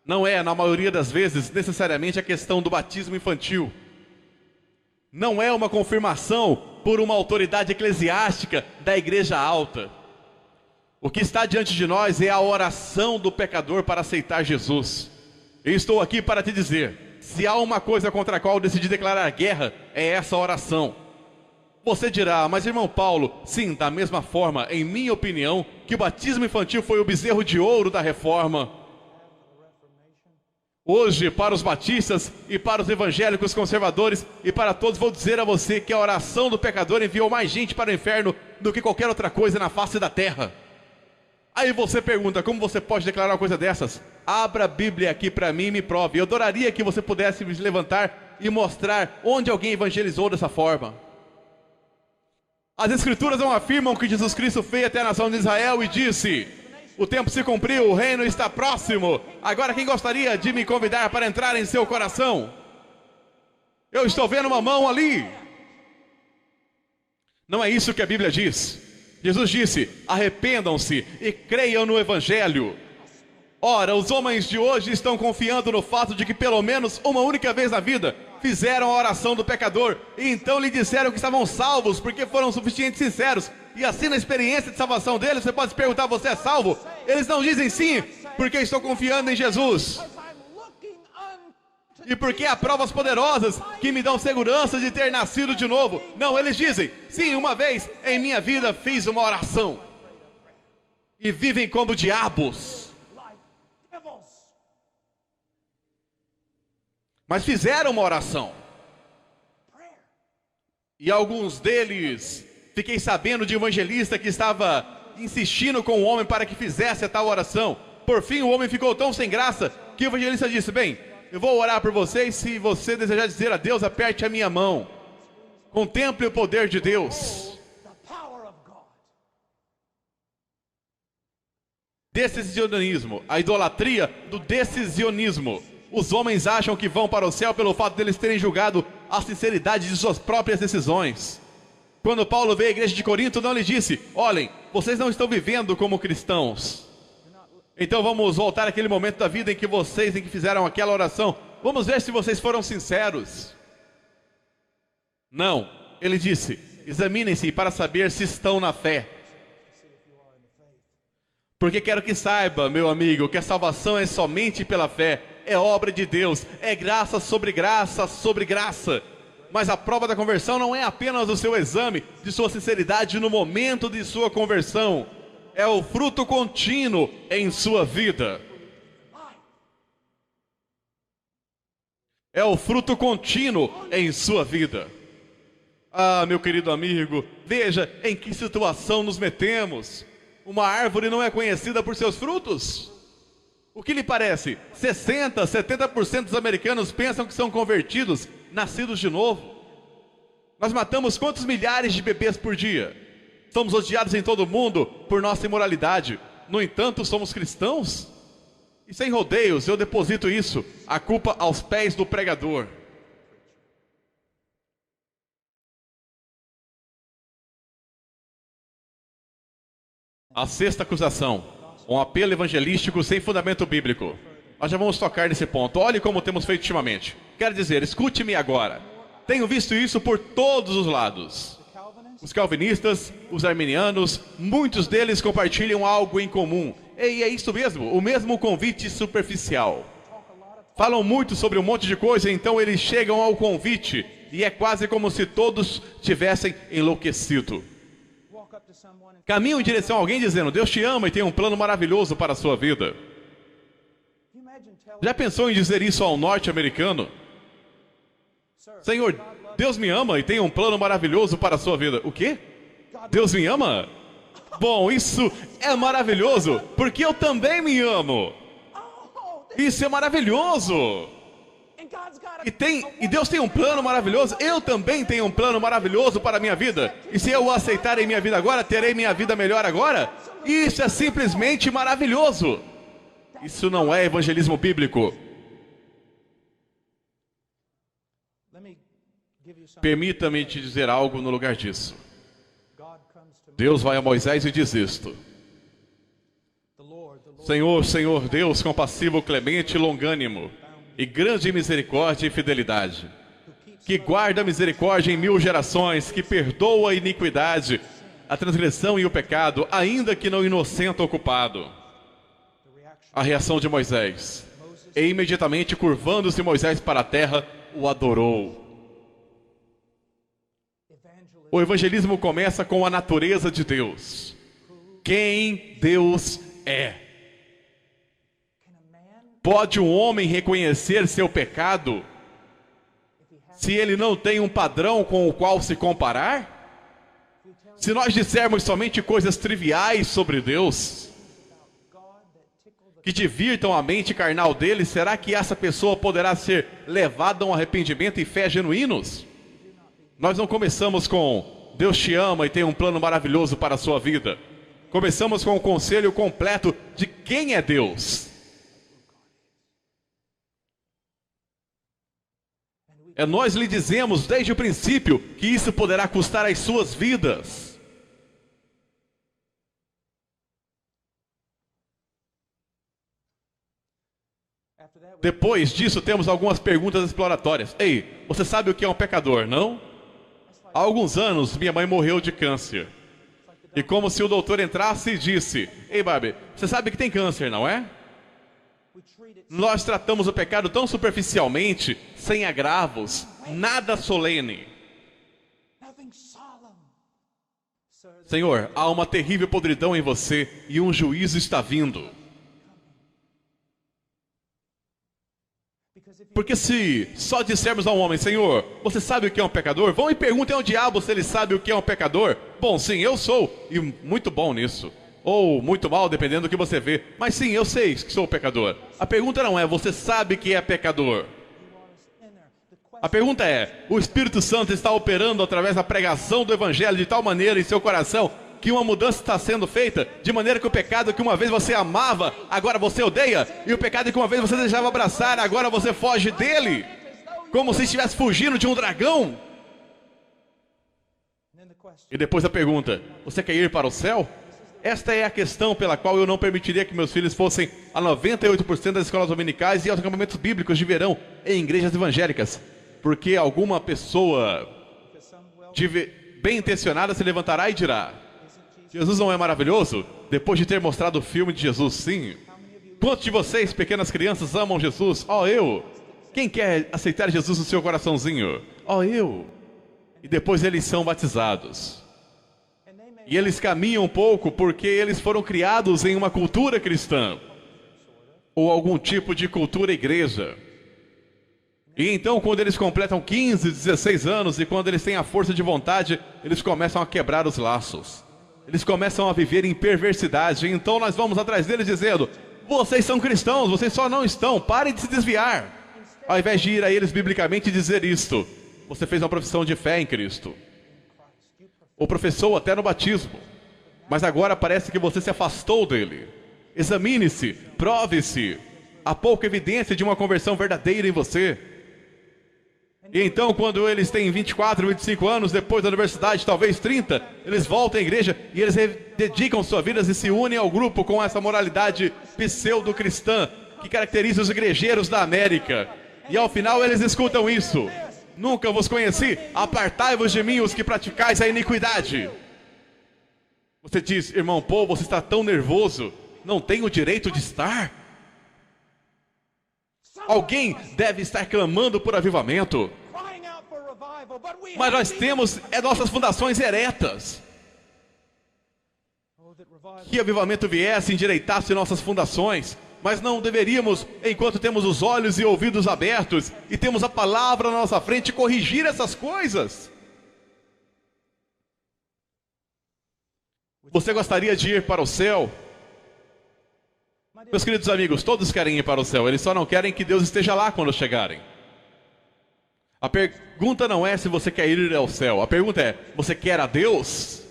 Não é, na maioria das vezes, necessariamente a questão do batismo infantil. Não é uma confirmação por uma autoridade eclesiástica da igreja alta. O que está diante de nós é a oração do pecador para aceitar Jesus. Eu estou aqui para te dizer, se há uma coisa contra a qual eu decidi declarar guerra, é essa oração. Você dirá, mas irmão Paulo, sim, da mesma forma, em minha opinião, que o batismo infantil foi o bezerro de ouro da reforma. Hoje, para os batistas e para os evangélicos conservadores e para todos, vou dizer a você que a oração do pecador enviou mais gente para o inferno do que qualquer outra coisa na face da terra. Aí você pergunta, como você pode declarar uma coisa dessas? Abra a Bíblia aqui para mim e me prove. Eu adoraria que você pudesse me levantar e mostrar onde alguém evangelizou dessa forma. As Escrituras não afirmam que Jesus Cristo veio até a nação de Israel e disse: o tempo se cumpriu, o reino está próximo. Agora quem gostaria de me convidar para entrar em seu coração? Eu estou vendo uma mão ali. Não é isso que a Bíblia diz. Jesus disse, arrependam-se e creiam no Evangelho. Ora, os homens de hoje estão confiando no fato de que pelo menos uma única vez na vida fizeram a oração do pecador e então lhe disseram que estavam salvos porque foram suficientemente sinceros. E assim na experiência de salvação deles, você pode se perguntar, você é salvo? Eles não dizem sim, porque estou confiando em Jesus. E porque há provas poderosas que me dão segurança de ter nascido de novo. Não, eles dizem, sim, uma vez em minha vida fiz uma oração. E vivem como diabos. Mas fizeram uma oração. E alguns deles, fiquei sabendo de um evangelista que estava insistindo com o homem para que fizesse a tal oração. Por fim o homem ficou tão sem graça que o evangelista disse, bem, eu vou orar por você e se você desejar dizer a Deus, aperte a minha mão. Contemple o poder de Deus. Decisionismo, a idolatria do decisionismo. Os homens acham que vão para o céu pelo fato deles terem julgado a sinceridade de suas próprias decisões. Quando Paulo veio à igreja de Corinto, não lhe disse, olhem, vocês não estão vivendo como cristãos. Então vamos voltar àquele momento da vida em que fizeram aquela oração. Vamos ver se vocês foram sinceros. Não, ele disse, examinem-se para saber se estão na fé. Porque quero que saiba, meu amigo, que a salvação é somente pela fé. É obra de Deus, é graça sobre graça sobre graça. Mas a prova da conversão não é apenas o seu exame de sua sinceridade no momento de sua conversão. É o fruto contínuo em sua vida. É o fruto contínuo em sua vida. Ah, meu querido amigo, veja em que situação nos metemos. Uma árvore não é conhecida por seus frutos? O que lhe parece? 60%, 70% dos americanos pensam que são convertidos, nascidos de novo. Nós matamos quantos milhares de bebês por dia? Somos odiados em todo o mundo por nossa imoralidade. No entanto, somos cristãos? E sem rodeios, eu deposito isso, a culpa aos pés do pregador. A sexta acusação, um apelo evangelístico sem fundamento bíblico. Nós já vamos tocar nesse ponto. Olhe como temos feito ultimamente. Quero dizer, escute-me agora. Tenho visto isso por todos os lados. Os calvinistas, os arminianos, muitos deles compartilham algo em comum. E é isso mesmo, o mesmo convite superficial. Falam muito sobre um monte de coisa, então eles chegam ao convite. E é quase como se todos tivessem enlouquecido. Caminham em direção a alguém dizendo, Deus te ama e tem um plano maravilhoso para a sua vida. Já pensou em dizer isso ao norte-americano? Senhor, Deus me ama e tem um plano maravilhoso para a sua vida. O quê? Deus me ama? Bom, isso é maravilhoso, porque eu também me amo. Isso é maravilhoso. E Deus tem um plano maravilhoso. Eu também tenho um plano maravilhoso para a minha vida. E se eu o aceitar em minha vida agora, terei minha vida melhor agora? Isso é simplesmente maravilhoso. Isso não é evangelismo bíblico. Permita-me te dizer algo no lugar disso. Deus vai a Moisés e diz isto. Senhor, Senhor, Deus compassivo, clemente e longânimo, e grande em misericórdia e fidelidade, que guarda a misericórdia em 1000 gerações, que perdoa a iniquidade, a transgressão e o pecado, ainda que não inocente o culpado. A reação de Moisés. E imediatamente, curvando-se Moisés para a terra, o adorou. O evangelismo começa com a natureza de Deus. Quem Deus é. Pode um homem reconhecer seu pecado se ele não tem um padrão com o qual se comparar? Se nós dissermos somente coisas triviais sobre Deus, que divirtam a mente carnal dele, será que essa pessoa poderá ser levada a um arrependimento e fé genuínos? Nós não começamos com Deus te ama e tem um plano maravilhoso para a sua vida. Começamos com o conselho completo de quem é Deus. Nós lhe dizemos desde o princípio que isso poderá custar as suas vidas. Depois disso, temos algumas perguntas exploratórias. Ei, você sabe o que é um pecador, não? Há alguns anos, minha mãe morreu de câncer. E como se o doutor entrasse e disse, ei, Barbie, você sabe que tem câncer, não é? Nós tratamos o pecado tão superficialmente, sem agravos, nada solene. Senhor, há uma terrível podridão em você e um juízo está vindo. Porque se só dissermos a um homem, Senhor, você sabe o que é um pecador? Vão e perguntem ao diabo se ele sabe o que é um pecador. Bom, sim, eu sou, e muito bom nisso. Ou muito mal, dependendo do que você vê. Mas sim, eu sei que sou pecador. A pergunta não é, você sabe que é pecador? A pergunta é, o Espírito Santo está operando através da pregação do Evangelho de tal maneira em seu coração que uma mudança está sendo feita, de maneira que o pecado que uma vez você amava, agora você odeia, e o pecado que uma vez você desejava abraçar, agora você foge dele, como se estivesse fugindo de um dragão. E depois a pergunta, você quer ir para o céu? Esta é a questão pela qual eu não permitiria que meus filhos fossem a 98% das escolas dominicais e aos acampamentos bíblicos de verão em igrejas evangélicas, porque alguma pessoa bem intencionada se levantará e dirá, Jesus não é maravilhoso? Depois de ter mostrado o filme de Jesus, sim. Quantos de vocês, pequenas crianças, amam Jesus? Eu. Quem quer aceitar Jesus no seu coraçãozinho? Eu. E depois eles são batizados. E eles caminham um pouco porque eles foram criados em uma cultura cristã. Ou algum tipo de cultura igreja. E então, quando eles completam 15, 16 anos e quando eles têm a força de vontade, eles começam a quebrar os laços. Eles começam a viver em perversidade. Então nós vamos atrás deles dizendo, vocês são cristãos, vocês só não estão, parem de se desviar. Ao invés de ir a eles biblicamente e dizer isto, você fez uma profissão de fé em Cristo. Ou professou até no batismo. Mas agora parece que você se afastou dele. Examine-se, prove-se. Há pouca evidência de uma conversão verdadeira em você. E então, quando eles têm 24, 25 anos, depois da universidade, talvez 30, eles voltam à igreja e eles dedicam suas vidas e se unem ao grupo com essa moralidade pseudo-cristã que caracteriza os igrejeiros da América. E ao final eles escutam isso: nunca vos conheci, apartai-vos de mim os que praticais a iniquidade. Você diz: irmão Paul, você está tão nervoso, não tem o direito de estar? Alguém deve estar clamando por avivamento. Mas nós temos nossas fundações eretas. Que avivamento viesse, endireitasse nossas fundações. Mas não deveríamos, enquanto temos os olhos e ouvidos abertos e temos a palavra na nossa frente, corrigir essas coisas. Você gostaria de ir para o céu? Meus queridos amigos, todos querem ir para o céu, eles só não querem que Deus esteja lá quando chegarem. A pergunta não é se você quer ir ao céu, a pergunta é: você quer a Deus?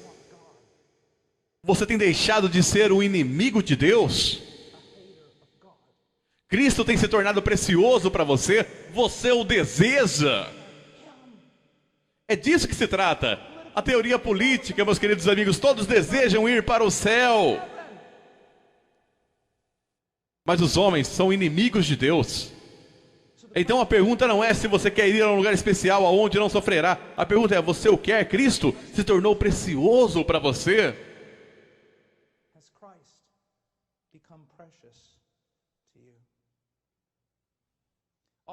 Você tem deixado de ser o inimigo de Deus? Cristo tem se tornado precioso para você? Você o deseja? É disso que se trata. A teoria política, meus queridos amigos, todos desejam ir para o céu. Mas os homens são inimigos de Deus. Então a pergunta não é se você quer ir a um lugar especial aonde não sofrerá. A pergunta é: você o quer? Cristo se tornou precioso para você?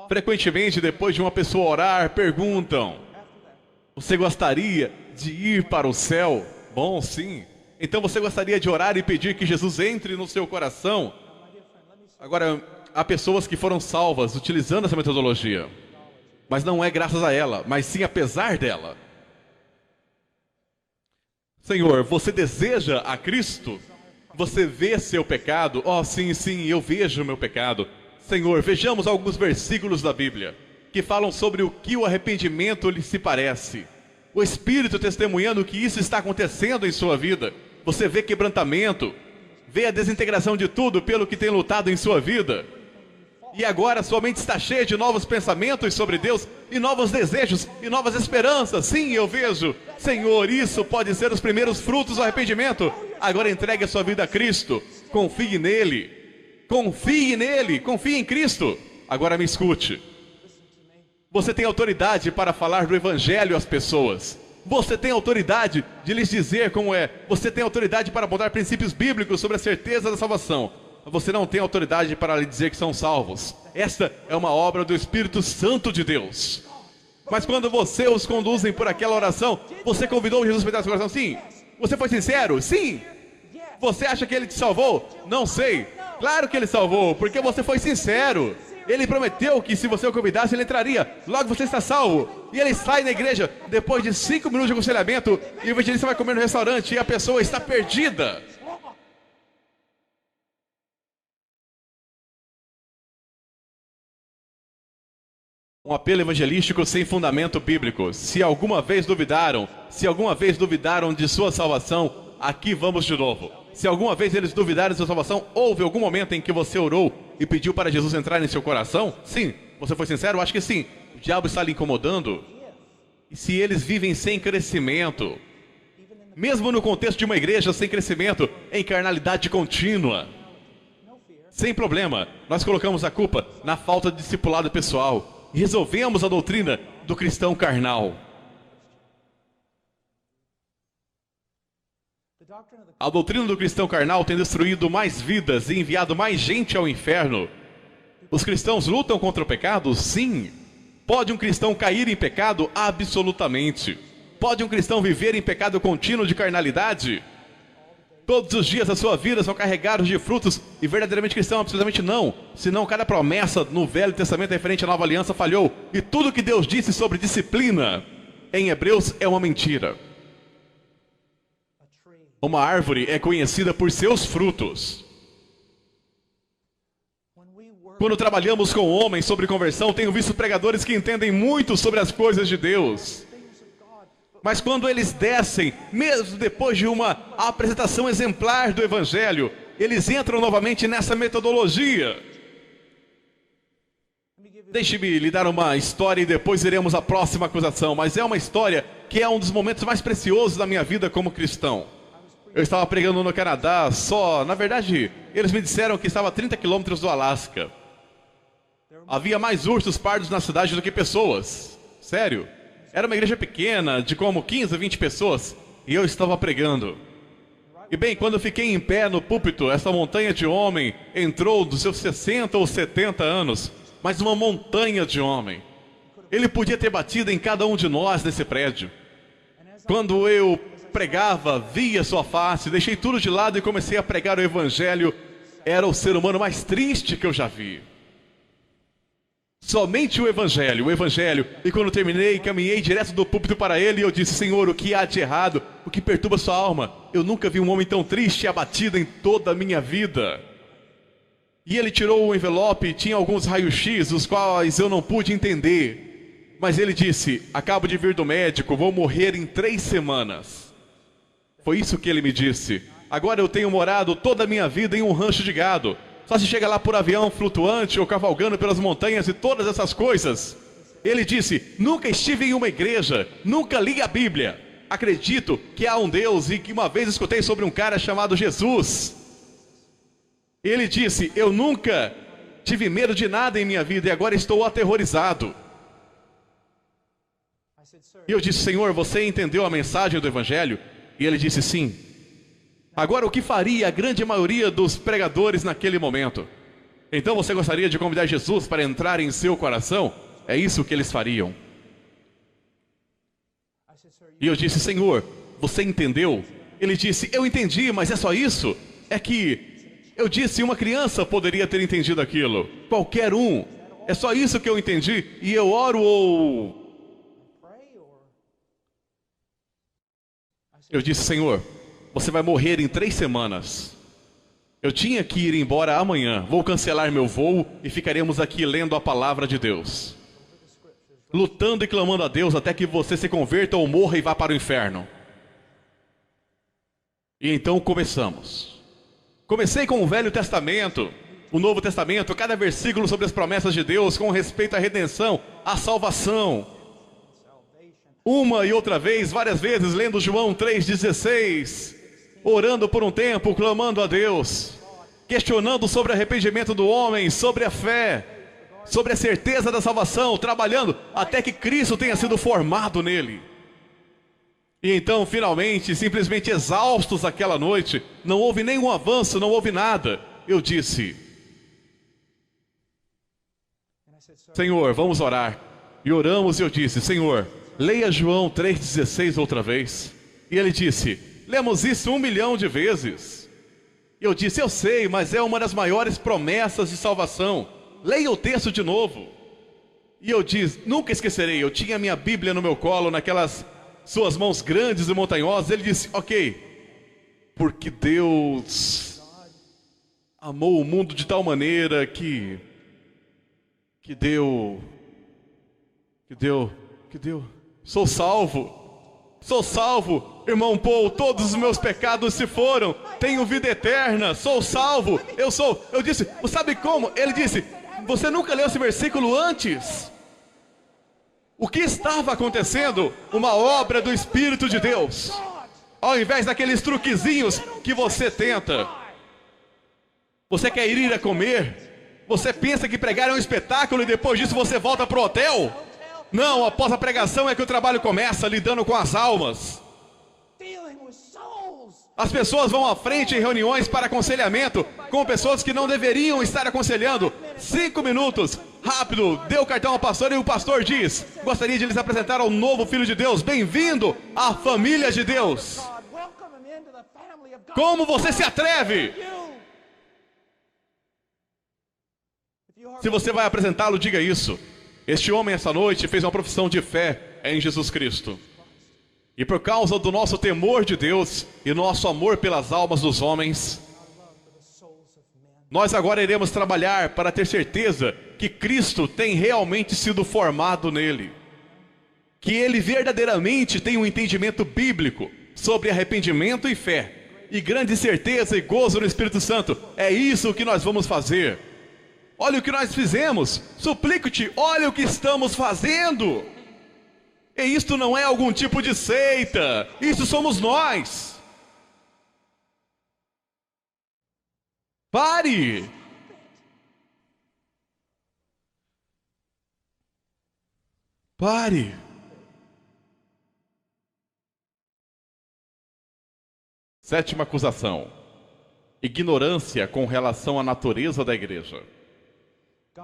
Frequentemente, depois de uma pessoa orar, perguntam: você gostaria de ir para o céu? Bom, sim. Então você gostaria de orar e pedir que Jesus entre no seu coração? Agora, há pessoas que foram salvas utilizando essa metodologia, mas não é graças a ela, mas sim apesar dela. Senhor, você deseja a Cristo? Você vê seu pecado? Oh, sim, sim, eu vejo o meu pecado. Senhor, vejamos alguns versículos da Bíblia que falam sobre o que o arrependimento lhe se parece. O Espírito testemunhando que isso está acontecendo em sua vida. Você vê quebrantamento, vê a desintegração de tudo pelo que tem lutado em sua vida. E agora sua mente está cheia de novos pensamentos sobre Deus, e novos desejos, e novas esperanças. Sim, eu vejo. Senhor, isso pode ser os primeiros frutos do arrependimento. Agora entregue a sua vida a Cristo. Confie nele. Confie nele. Confie em Cristo. Agora me escute. Você tem autoridade para falar do Evangelho às pessoas. Você tem autoridade de lhes dizer como é. Você tem autoridade para apontar princípios bíblicos sobre a certeza da salvação. Você não tem autoridade para lhe dizer que são salvos. Esta é uma obra do Espírito Santo de Deus. Mas quando você os conduzem por aquela oração, você convidou Jesus para dar seu coração? Sim. Você foi sincero? Sim. Você acha que ele te salvou? Não sei. Claro que ele salvou, porque você foi sincero. Ele prometeu que se você o convidasse, ele entraria. Logo você está salvo. E ele sai da igreja depois de 5 minutos de aconselhamento, e o evangelista vai comer no restaurante e a pessoa está perdida. Um apelo evangelístico sem fundamento bíblico. Se alguma vez duvidaram de sua salvação, aqui vamos de novo. Se alguma vez eles duvidaram de sua salvação, houve algum momento em que você orou e pediu para Jesus entrar em seu coração? Sim. Você foi sincero? Acho que sim. O diabo está lhe incomodando? E se eles vivem sem crescimento, mesmo no contexto de uma igreja sem crescimento, em carnalidade contínua, sem problema, nós colocamos a culpa na falta de discipulado pessoal e resolvemos a doutrina do cristão carnal. A doutrina do cristão carnal tem destruído mais vidas e enviado mais gente ao inferno. Os cristãos lutam contra o pecado? Sim. Pode um cristão cair em pecado? Absolutamente. Pode um cristão viver em pecado contínuo de carnalidade? Todos os dias da sua vida são carregados de frutos e verdadeiramente cristão? Absolutamente não. Senão cada promessa no Velho Testamento referente à Nova Aliança falhou. E tudo que Deus disse sobre disciplina em Hebreus é uma mentira. Uma árvore é conhecida por seus frutos. Quando trabalhamos com homens sobre conversão, tenho visto pregadores que entendem muito sobre as coisas de Deus. Mas quando eles descem, mesmo depois de uma apresentação exemplar do Evangelho, eles entram novamente nessa metodologia. Deixe-me lhe dar uma história e depois iremos à próxima acusação. Mas é uma história que é um dos momentos mais preciosos da minha vida como cristão. Eu estava pregando no Canadá, na verdade, eles me disseram que estava a 30 quilômetros do Alasca. Havia mais ursos pardos na cidade do que pessoas. Sério. Era uma igreja pequena, de como 15, 20 pessoas, e eu estava pregando. E bem, quando eu fiquei em pé no púlpito, essa montanha de homem entrou dos seus 60 ou 70 anos, mas uma montanha de homem. Ele podia ter batido em cada um de nós nesse prédio. Quando eu pregava, via sua face, deixei tudo de lado e comecei a pregar o Evangelho. Era o ser humano mais triste que eu já vi. Somente o Evangelho. E quando terminei, caminhei direto do púlpito para ele e eu disse: Senhor, o que há de errado? O que perturba sua alma? Eu nunca vi um homem tão triste e abatido em toda a minha vida. E ele tirou o envelope e tinha alguns raios-x, os quais eu não pude entender. Mas ele disse: acabo de vir do médico, vou morrer em 3 semanas. Foi isso que ele me disse. Agora eu tenho morado toda a minha vida em um rancho de gado. Só se chega lá por avião flutuante ou cavalgando pelas montanhas e todas essas coisas. Ele disse: nunca estive em uma igreja, nunca li a Bíblia. Acredito que há um Deus e que uma vez escutei sobre um cara chamado Jesus. Ele disse: eu nunca tive medo de nada em minha vida e agora estou aterrorizado. E eu disse: Senhor, você entendeu a mensagem do Evangelho? E ele disse: sim. Agora, o que faria a grande maioria dos pregadores naquele momento? Então você gostaria de convidar Jesus para entrar em seu coração? É isso que eles fariam. E eu disse: Senhor, você entendeu? Ele disse: eu entendi, mas é só isso? É que eu disse, uma criança poderia ter entendido aquilo. Qualquer um. É só isso que eu entendi. E eu oro ou... Eu disse: Senhor, você vai morrer em 3 semanas. Eu tinha que ir embora amanhã. Vou cancelar meu voo e ficaremos aqui lendo a palavra de Deus, lutando e clamando a Deus até que você se converta ou morra e vá para o inferno. E então começamos. Comecei com o Velho Testamento, o Novo Testamento, cada versículo sobre as promessas de Deus com respeito à redenção, à salvação. Uma e outra vez, várias vezes, lendo João 3,16, orando por um tempo, clamando a Deus, questionando sobre o arrependimento do homem, sobre a fé, sobre a certeza da salvação, trabalhando até que Cristo tenha sido formado nele. E então, finalmente, simplesmente exaustos aquela noite, não houve nenhum avanço, não houve nada. Eu disse: Senhor, vamos orar. E oramos e eu disse: Senhor, leia João 3,16 outra vez. E ele disse: lemos isso 1 milhão de vezes. Eu disse: eu sei, mas é uma das maiores promessas de salvação. Leia o texto de novo. E eu disse: nunca esquecerei, eu tinha minha Bíblia no meu colo, naquelas suas mãos grandes e montanhosas. Ele disse: ok, porque Deus amou o mundo de tal maneira que deu, sou salvo, irmão Paul, todos os meus pecados se foram, tenho vida eterna, sou salvo, eu disse: sabe como? Ele disse: você nunca leu esse versículo antes? O que estava acontecendo? Uma obra do Espírito de Deus. Ao invés daqueles truquezinhos que você tenta. Você quer ir a comer? Você pensa que pregar é um espetáculo e depois disso você volta para o hotel? Não, após a pregação é que o trabalho começa, lidando com as almas. As pessoas vão à frente em reuniões para aconselhamento com pessoas que não deveriam estar aconselhando. 5 minutos, rápido, dê o cartão ao pastor e o pastor diz: gostaria de lhes apresentar ao novo Filho de Deus. Bem-vindo à família de Deus. Como você se atreve? Se você vai apresentá-lo, diga isso. Este homem essa noite fez uma profissão de fé em Jesus Cristo. E por causa do nosso temor de Deus e nosso amor pelas almas dos homens, Nós agora iremos trabalhar para ter certeza que Cristo tem realmente sido formado nele. Que ele verdadeiramente tem um entendimento bíblico sobre arrependimento e fé. E grande certeza e gozo no Espírito Santo. É isso que nós vamos fazer. Olha o que nós fizemos. Suplico-te, olha o que estamos fazendo. E isto não é algum tipo de seita. Isso somos nós. Pare! Pare! Sétima acusação: ignorância com relação à natureza da igreja.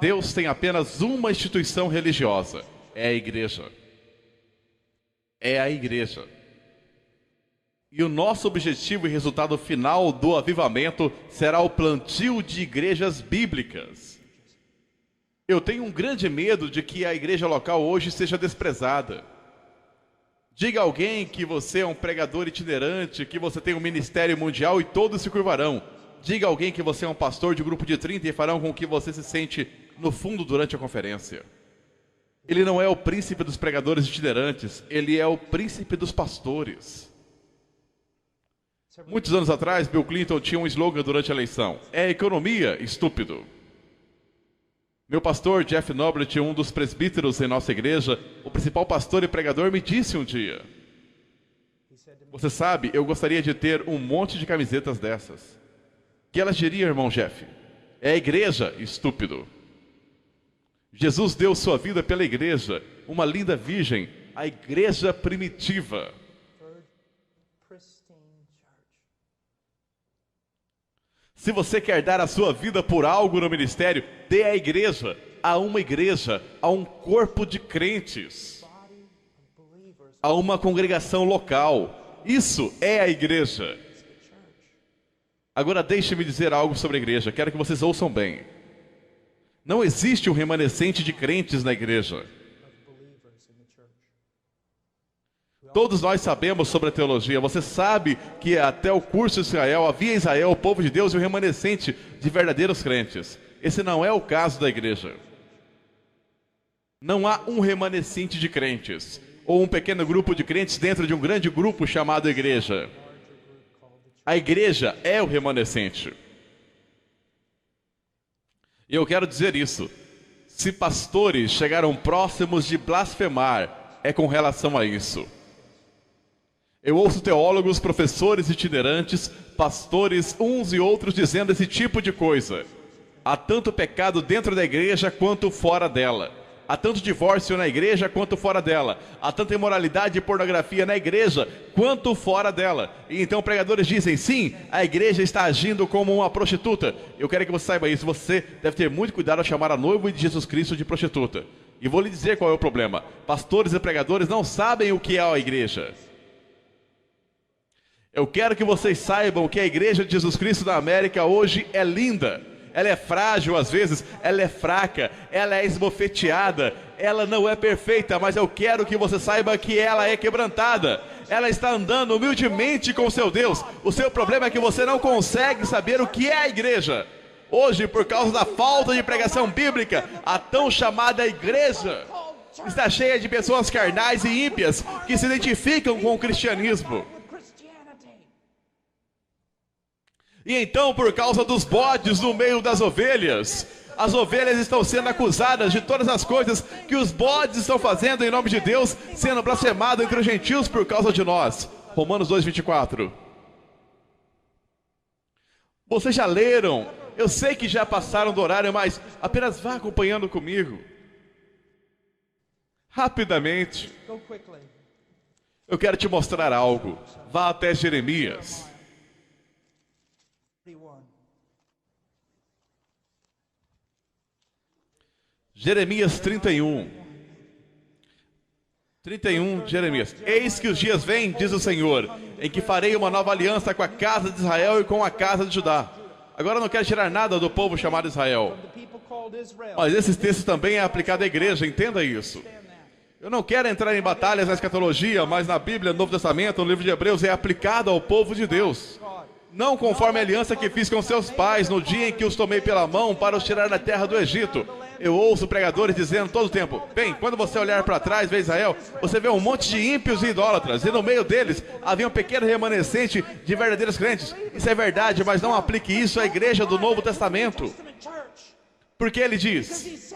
Deus tem apenas uma instituição religiosa: é a igreja. É a igreja. E o nosso objetivo e resultado final do avivamento será o plantio de igrejas bíblicas. Eu tenho um grande medo de que a igreja local hoje seja desprezada. Diga a alguém que você é um pregador itinerante, que você tem um ministério mundial e todos se curvarão. Diga a alguém que você é um pastor de grupo de 30 e farão com que você se sente no fundo durante a conferência. Ele não é o príncipe dos pregadores itinerantes, ele é o príncipe dos pastores. Muitos anos atrás, Bill Clinton tinha um slogan durante a eleição: é economia, estúpido. Meu pastor, Jeff Noblet, um dos presbíteros em nossa igreja, o principal pastor e pregador, me disse um dia: você sabe, eu gostaria de ter um monte de camisetas dessas. Que elas diriam, irmão Jeff? É a igreja, estúpido. Jesus deu sua vida pela igreja, uma linda virgem, a igreja primitiva. Se você quer dar a sua vida por algo no ministério, dê à igreja, a uma igreja, a um corpo de crentes, a uma congregação local. Isso é a igreja. Agora deixe-me dizer algo sobre a igreja, quero que vocês ouçam bem. Não existe um remanescente de crentes na igreja. Todos nós sabemos sobre a teologia. Você sabe que até o curso de Israel, havia em Israel o povo de Deus e o remanescente de verdadeiros crentes. Esse não é o caso da igreja. Não há um remanescente de crentes, ou um pequeno grupo de crentes dentro de um grande grupo chamado igreja. A igreja é o remanescente. E eu quero dizer isso. Se pastores chegaram próximos de blasfemar, é com relação a isso. Eu ouço teólogos, professores itinerantes, pastores, uns e outros dizendo esse tipo de coisa. Há tanto pecado dentro da igreja quanto fora dela. Há tanto divórcio na igreja quanto fora dela. Há tanta imoralidade e pornografia na igreja quanto fora dela. E então pregadores dizem, sim, a igreja está agindo como uma prostituta. Eu quero que você saiba isso. Você deve ter muito cuidado ao chamar a noiva de Jesus Cristo de prostituta. E vou lhe dizer qual é o problema. Pastores e pregadores não sabem o que é a igreja. Eu quero que vocês saibam que a igreja de Jesus Cristo da América hoje é linda. Ela é frágil às vezes, ela é fraca, ela é esbofeteada, ela não é perfeita, mas eu quero que você saiba que ela é quebrantada. Ela está andando humildemente com o seu Deus. O seu problema é que você não consegue saber o que é a igreja. Hoje, por causa da falta de pregação bíblica, a tão chamada igreja está cheia de pessoas carnais e ímpias que se identificam com o cristianismo. E então, por causa dos bodes no meio das ovelhas, as ovelhas estão sendo acusadas de todas as coisas que os bodes estão fazendo em nome de Deus, sendo blasfemado entre os gentios por causa de nós. Romanos 2:24. Vocês já leram? Eu sei que já passaram do horário, mas apenas vá acompanhando comigo. Rapidamente. Eu quero te mostrar algo. Vá até Jeremias. Jeremias 31. 31, Jeremias. Eis que os dias vêm, diz o Senhor, em que farei uma nova aliança com a casa de Israel e com a casa de Judá. Agora eu não quero tirar nada do povo chamado Israel. Mas esse texto também é aplicado à igreja, entenda isso. Eu não quero entrar em batalhas na escatologia, mas na Bíblia, no Novo Testamento, no livro de Hebreus, é aplicado ao povo de Deus. não conforme a aliança que fiz com seus pais no dia em que os tomei pela mão para os tirar da terra do Egito. Eu ouço pregadores dizendo todo o tempo: bem, quando você olhar para trás, vê Israel, você vê um monte de ímpios e idólatras, e no meio deles havia um pequeno remanescente de verdadeiros crentes. Isso é verdade, mas não aplique isso à igreja do Novo Testamento. Porque ele diz: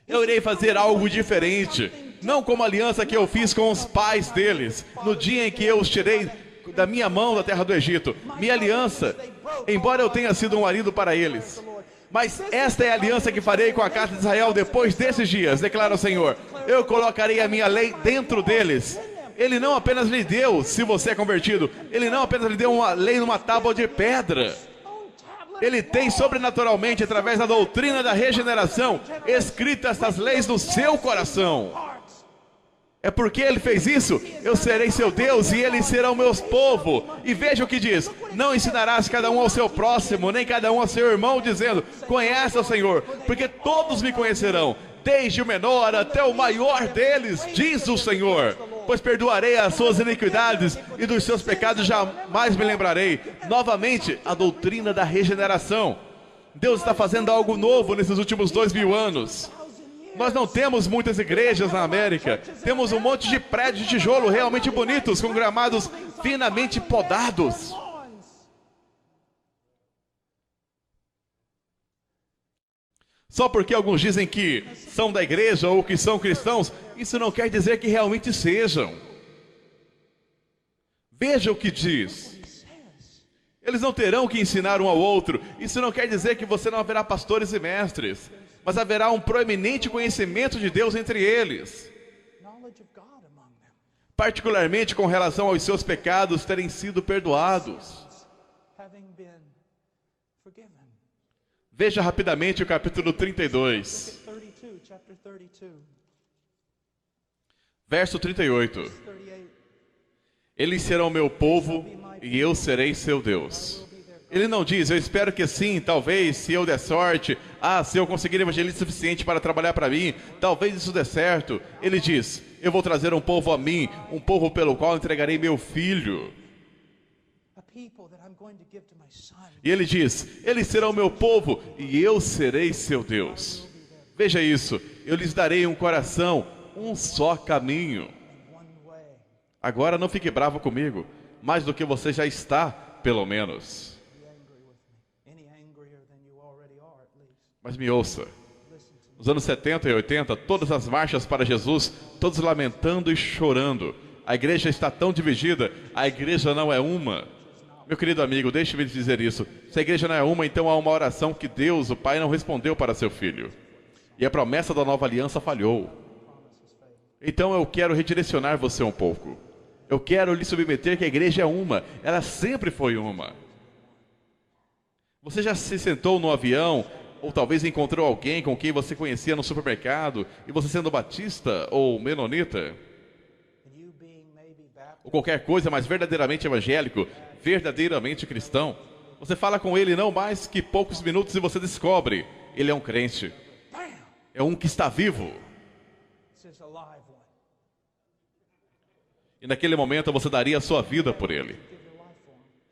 eu irei fazer algo diferente, não como a aliança que eu fiz com os pais deles, no dia em que eu os tirei da minha mão da terra do Egito. Minha aliança, embora eu tenha sido um marido para eles, mas esta é a aliança que farei com a casa de Israel depois desses dias, declara o Senhor. Eu colocarei a minha lei dentro deles. Ele não apenas lhe deu, se você é convertido, ele não apenas lhe deu uma lei numa tábua de pedra. Ele tem sobrenaturalmente, através da doutrina da regeneração, escrito estas leis no seu coração. É porque ele fez isso, eu serei seu Deus e eles serão meus povo. E veja o que diz: não ensinarás cada um ao seu próximo, nem cada um ao seu irmão, dizendo: conhece o Senhor, porque todos me conhecerão, desde o menor até o maior deles, diz o Senhor. Pois perdoarei as suas iniquidades e dos seus pecados jamais me lembrarei. Novamente, a doutrina da regeneração. Deus está fazendo algo novo nesses últimos 2000 anos. Nós não temos muitas igrejas na América. Temos um monte de prédios de tijolo realmente bonitos, com gramados finamente podados. Só porque alguns dizem que são da igreja ou que são cristãos, isso não quer dizer que realmente sejam. Veja o que diz. Eles não terão que ensinar um ao outro. Isso não quer dizer que você não haverá pastores e mestres, mas haverá um proeminente conhecimento de Deus entre eles, particularmente com relação aos seus pecados terem sido perdoados. Veja rapidamente o capítulo 32, verso 38. Eles serão meu povo e eu serei seu Deus. Ele não diz: eu espero que sim, talvez, se eu der sorte, se eu conseguir evangelismo suficiente para trabalhar para mim, talvez isso dê certo. Ele diz: eu vou trazer um povo a mim, um povo pelo qual entregarei meu filho. E ele diz: eles serão meu povo e eu serei seu Deus. Veja isso: eu lhes darei um coração, um só caminho. Agora não fique bravo comigo, mais do que você já está, pelo menos. Mas me ouça, nos anos 70 e 80, todas as marchas para Jesus, todos lamentando e chorando. A igreja está tão dividida, a igreja não é uma. Meu querido amigo, deixe-me lhe dizer isso. Se a igreja não é uma, então há uma oração que Deus, o Pai, não respondeu para seu filho. E a promessa da nova aliança falhou. Então eu quero redirecionar você um pouco. Eu quero lhe submeter que a igreja é uma. Ela sempre foi uma. Você já se sentou no avião, ou talvez encontrou alguém com quem você conhecia no supermercado, e você sendo batista ou menonita, ou qualquer coisa, mas verdadeiramente evangélico, verdadeiramente cristão, você fala com ele não mais que poucos minutos e você descobre: ele é um crente. É um que está vivo. E naquele momento você daria a sua vida por ele.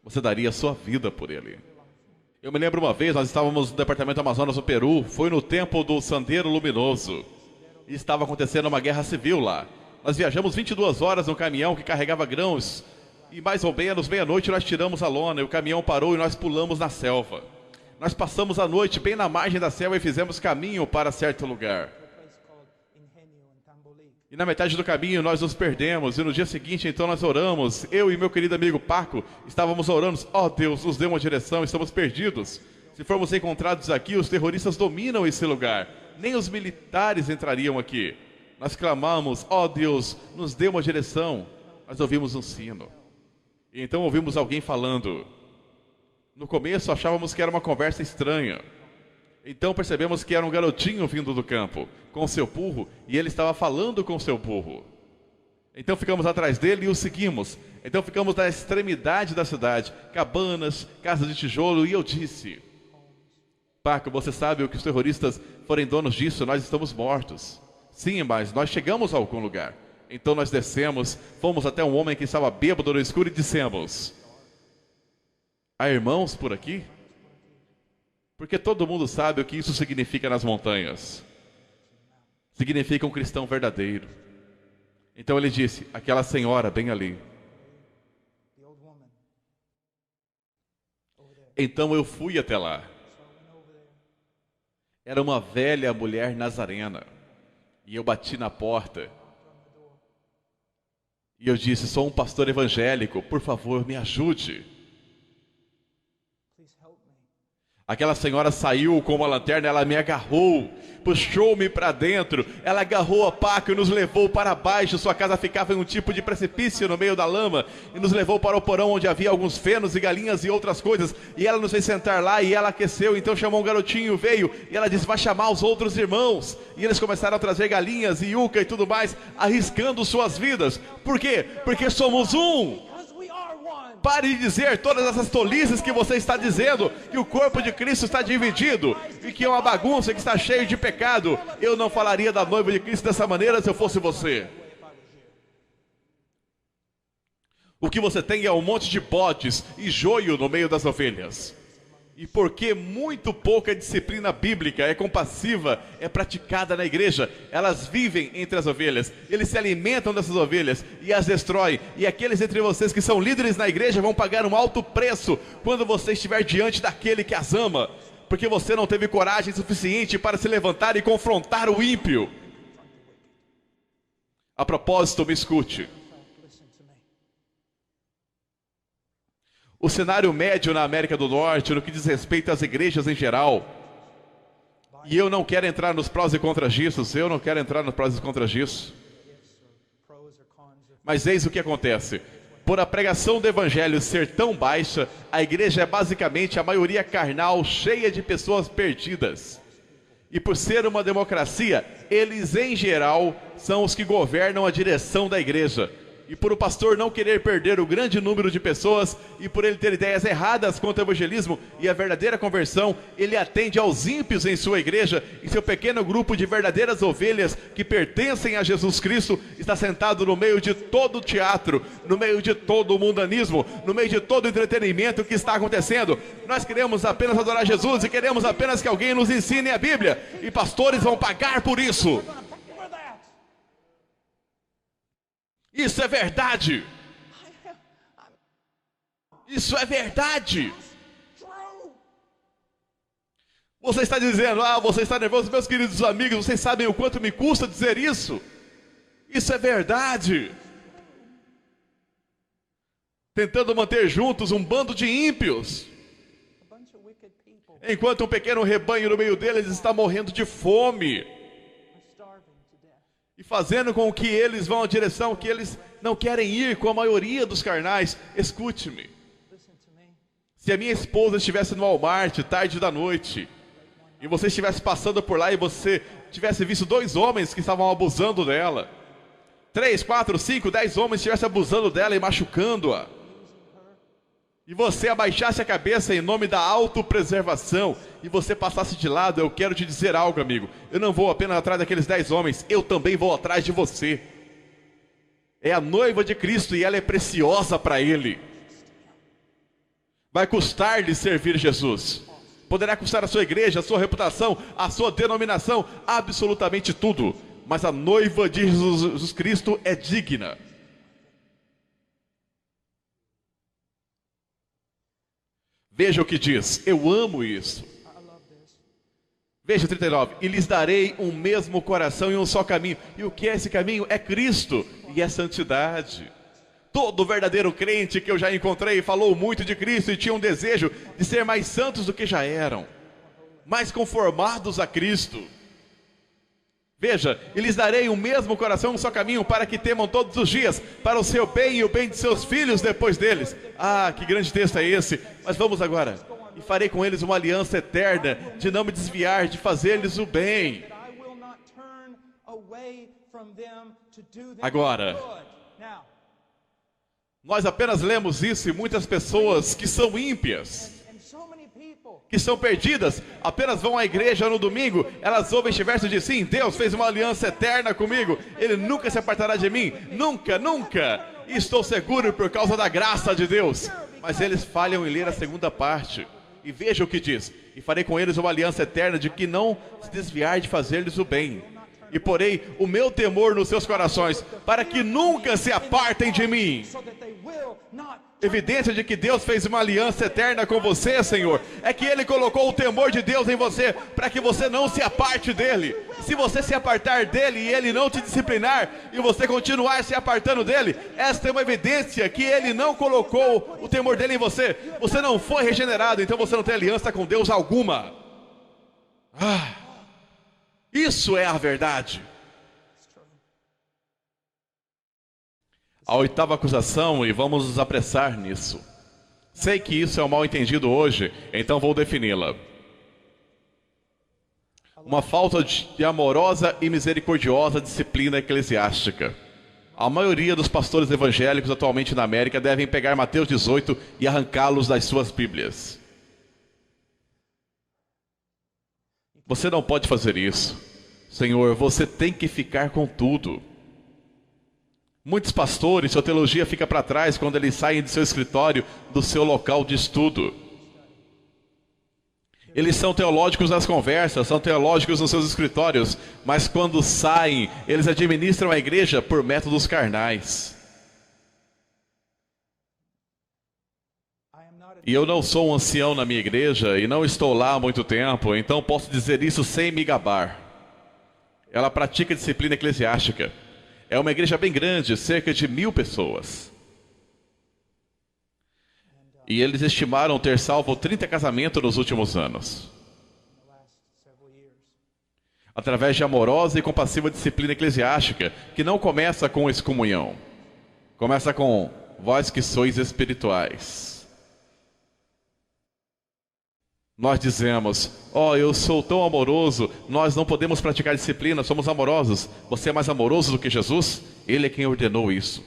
Você daria a sua vida por ele. Eu me lembro uma vez, nós estávamos no departamento Amazonas do Peru, foi no tempo do Sendero Luminoso, e estava acontecendo uma guerra civil lá. Nós viajamos 22 horas no caminhão que carregava grãos, e mais ou menos meia-noite nós tiramos a lona, e o caminhão parou e nós pulamos na selva. Nós passamos a noite bem na margem da selva e fizemos caminho para certo lugar. E na metade do caminho nós nos perdemos, e no dia seguinte então nós oramos, eu e meu querido amigo Paco, estávamos orando: ó Deus, nos dê uma direção, estamos perdidos. Se formos encontrados aqui, os terroristas dominam esse lugar, nem os militares entrariam aqui. Nós clamamos: ó Deus, nos dê uma direção. Nós ouvimos um sino, e então ouvimos alguém falando. No começo achávamos que era uma conversa estranha. Então percebemos que era um garotinho vindo do campo, com seu burro, e ele estava falando com seu burro. Então ficamos atrás dele e o seguimos. Então ficamos na extremidade da cidade, cabanas, casas de tijolo, e eu disse: Paco, você sabe o que os terroristas forem donos disso, nós estamos mortos. Sim, mas nós chegamos a algum lugar. Então nós descemos, fomos até um homem que estava bêbado no escuro e dissemos: Há irmãos por aqui? Porque todo mundo sabe o que isso significa nas montanhas. Significa um cristão verdadeiro. Então ele disse, aquela senhora bem ali. Então eu fui até lá. Era uma velha mulher nazarena. E eu bati na porta. E eu disse, sou um pastor evangélico, por favor, me ajude. Aquela senhora saiu com uma lanterna, ela me agarrou, puxou-me para dentro, ela agarrou a paca e nos levou para baixo. Sua casa ficava em um tipo de precipício no meio da lama, e nos levou para o porão onde havia alguns fenos e galinhas e outras coisas, e ela nos fez sentar lá e ela aqueceu. Então chamou um garotinho, veio, e ela disse, vai chamar os outros irmãos, e eles começaram a trazer galinhas e yuca e tudo mais, arriscando suas vidas. Por quê? Porque somos um. Pare de dizer todas essas tolices que você está dizendo, que o corpo de Cristo está dividido, e que é uma bagunça, que está cheio de pecado. Eu não falaria da noiva de Cristo dessa maneira se eu fosse você. O que você tem é um monte de bodes e joio no meio das ovelhas. E porque muito pouca disciplina bíblica é compassiva, é praticada na igreja, elas vivem entre as ovelhas, eles se alimentam dessas ovelhas e as destroem. E aqueles entre vocês que são líderes na igreja vão pagar um alto preço quando você estiver diante daquele que as ama, porque você não teve coragem suficiente para se levantar e confrontar o ímpio. A propósito, me escute. O cenário médio na América do Norte, no que diz respeito às igrejas em geral, e eu não quero entrar nos prós e contras disso, mas eis o que acontece. Por a pregação do evangelho ser tão baixa, a igreja é basicamente a maioria carnal, cheia de pessoas perdidas. E por ser uma democracia, eles em geral são os que governam a direção da igreja. E por o pastor não querer perder o grande número de pessoas, e por ele ter ideias erradas quanto ao evangelismo e a verdadeira conversão, ele atende aos ímpios em sua igreja, e seu pequeno grupo de verdadeiras ovelhas que pertencem a Jesus Cristo está sentado no meio de todo o teatro, no meio de todo o mundanismo, no meio de todo o entretenimento que está acontecendo. Nós queremos apenas adorar Jesus e queremos apenas que alguém nos ensine a Bíblia, e pastores vão pagar por isso. Isso é verdade. Isso é verdade. Você está dizendo, você está nervoso, meus queridos amigos, vocês sabem o quanto me custa dizer isso? Isso é verdade. Tentando manter juntos um bando de ímpios, enquanto um pequeno rebanho no meio deles está morrendo de fome. E fazendo com que eles vão à direção que eles não querem ir com a maioria dos carnais. Escute-me. Se a minha esposa estivesse no Walmart, tarde da noite, e você estivesse passando por lá e você tivesse visto 2 homens que estavam abusando dela, 3, 4, 5, 10 homens estivessem abusando dela e machucando-a, e você abaixasse a cabeça em nome da autopreservação, e você passasse de lado, eu quero te dizer algo, amigo. Eu não vou apenas atrás daqueles 10 homens, eu também vou atrás de você. É a noiva de Cristo e ela é preciosa para Ele. Vai custar-lhe servir Jesus. Poderá custar a sua igreja, a sua reputação, a sua denominação, absolutamente tudo. Mas a noiva de Jesus Cristo é digna. Veja o que diz, eu amo isso. Veja 39, e lhes darei um mesmo coração e um só caminho. E o que é esse caminho? É Cristo e é santidade. Todo verdadeiro crente que eu já encontrei falou muito de Cristo e tinha um desejo de ser mais santos do que já eram, mais conformados a Cristo. Veja, e lhes darei o mesmo coração, um só caminho, para que temam todos os dias, para o seu bem e o bem de seus filhos depois deles. Que grande texto é esse! Mas vamos agora. E farei com eles uma aliança eterna, de não me desviar, de fazer-lhes o bem. Agora, nós apenas lemos isso e muitas pessoas que são ímpias, que são perdidas, apenas vão à igreja no domingo, elas ouvem este verso e dizem, sim, Deus fez uma aliança eterna comigo, Ele nunca se apartará de mim, nunca, nunca, e estou seguro por causa da graça de Deus. Mas eles falham em ler a segunda parte. E veja o que diz: e farei com eles uma aliança eterna de que não se desviar de fazer-lhes o bem. E porei o meu temor nos seus corações, para que nunca se apartem de mim. Evidência de que Deus fez uma aliança eterna com você, Senhor, é que Ele colocou o temor de Deus em você, para que você não se aparte dEle. Se você se apartar dEle e Ele não te disciplinar, e você continuar se apartando dEle, esta é uma evidência que Ele não colocou o temor dEle em você. Você não foi regenerado, então você não tem aliança com Deus alguma. Isso é a verdade. A oitava acusação, e vamos nos apressar nisso. Sei que isso é um mal entendido hoje, então vou defini-la. Uma falta de amorosa e misericordiosa disciplina eclesiástica. A maioria dos pastores evangélicos atualmente na América devem pegar Mateus 18 e arrancá-los das suas Bíblias. Você não pode fazer isso. Senhor, você tem que ficar com tudo. Muitos pastores, sua teologia fica para trás quando eles saem do seu escritório, do seu local de estudo. Eles são teológicos nas conversas, são teológicos nos seus escritórios, mas quando saem, eles administram a igreja por métodos carnais. E eu não sou um ancião na minha igreja e não estou lá há muito tempo, então posso dizer isso sem me gabar. Ela pratica disciplina eclesiástica. É uma igreja bem grande, cerca de 1000 pessoas. E eles estimaram ter salvo 30 casamentos nos últimos anos. Através de amorosa e compassiva disciplina eclesiástica, que não começa com excomunhão. Começa com vós que sois espirituais. Nós dizemos, eu sou tão amoroso, nós não podemos praticar disciplina, somos amorosos. Você é mais amoroso do que Jesus? Ele é quem ordenou isso.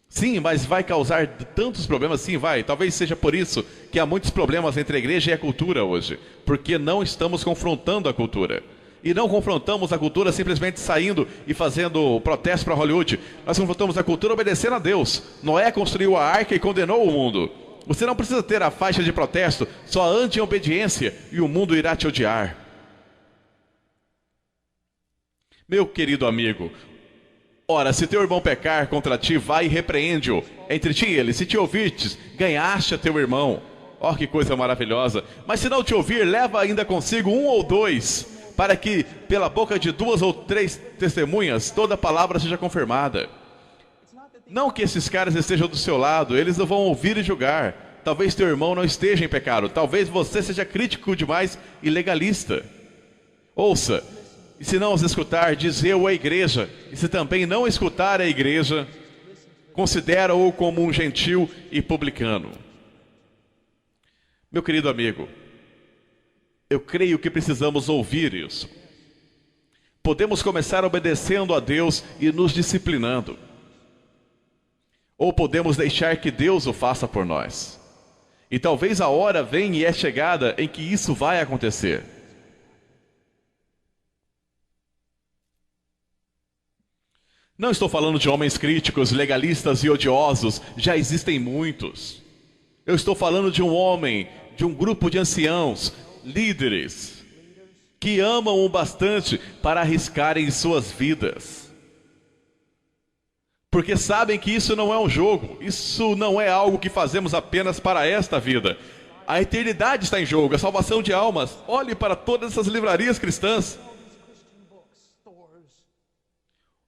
Sim, mas vai causar tantos problemas? Sim, vai. Talvez seja por isso que há muitos problemas entre a igreja e a cultura hoje. Porque não estamos confrontando a cultura. E não confrontamos a cultura simplesmente saindo e fazendo protesto para Hollywood. Nós confrontamos a cultura obedecendo a Deus. Noé construiu a arca e condenou o mundo. Você não precisa ter a faixa de protesto, só ande em obediência e o mundo irá te odiar. Meu querido amigo, ora, se teu irmão pecar contra ti, vai e repreende-o. Entre ti e ele, se te ouvirtes, ganhaste a teu irmão. Que coisa maravilhosa. Mas se não te ouvir, leva ainda consigo 1 ou 2, para que pela boca de 2 ou 3 testemunhas, toda palavra seja confirmada. Não que esses caras estejam do seu lado, eles não vão ouvir e julgar. Talvez teu irmão não esteja em pecado, talvez você seja crítico demais e legalista. Ouça, e se não os escutar, diz eu à igreja, e se também não escutar a igreja, considera-o como um gentil e publicano. Meu querido amigo, eu creio que precisamos ouvir isso. Podemos começar obedecendo a Deus e nos disciplinando. Ou podemos deixar que Deus o faça por nós. E talvez a hora venha e é chegada em que isso vai acontecer. Não estou falando de homens críticos, legalistas e odiosos, já existem muitos. Eu estou falando de um homem, de um grupo de anciãos, líderes, que amam o bastante para arriscarem suas vidas. Porque sabem que isso não é um jogo, isso não é algo que fazemos apenas para esta vida. A eternidade está em jogo, a salvação de almas. Olhe para todas essas livrarias cristãs.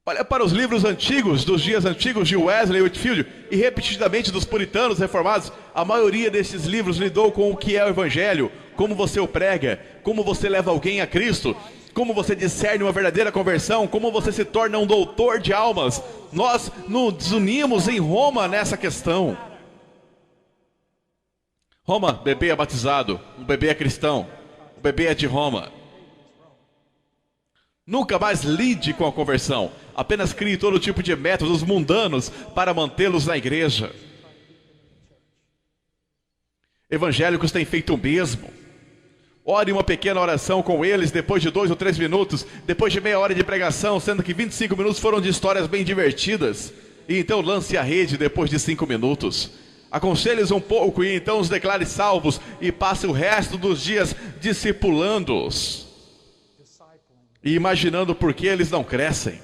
Olha para os livros antigos, dos dias antigos de Wesley e Whitefield, e repetidamente dos puritanos reformados. A maioria desses livros lidou com o que é o Evangelho, como você o prega, como você leva alguém a Cristo, como você discerne uma verdadeira conversão, como você se torna um doutor de almas. Nós nos unimos em Roma nessa questão. Roma, bebê é batizado, o bebê é cristão, o bebê é de Roma. Nunca mais lide com a conversão, apenas crie todo tipo de métodos mundanos para mantê-los na igreja. Evangélicos têm feito o mesmo. Ore uma pequena oração com eles depois de 2 ou 3 minutos, depois de meia hora de pregação, sendo que 25 minutos foram de histórias bem divertidas. E então lance a rede depois de 5 minutos. Aconselhe-os um pouco e então os declare salvos e passe o resto dos dias discipulando-os e imaginando por que eles não crescem.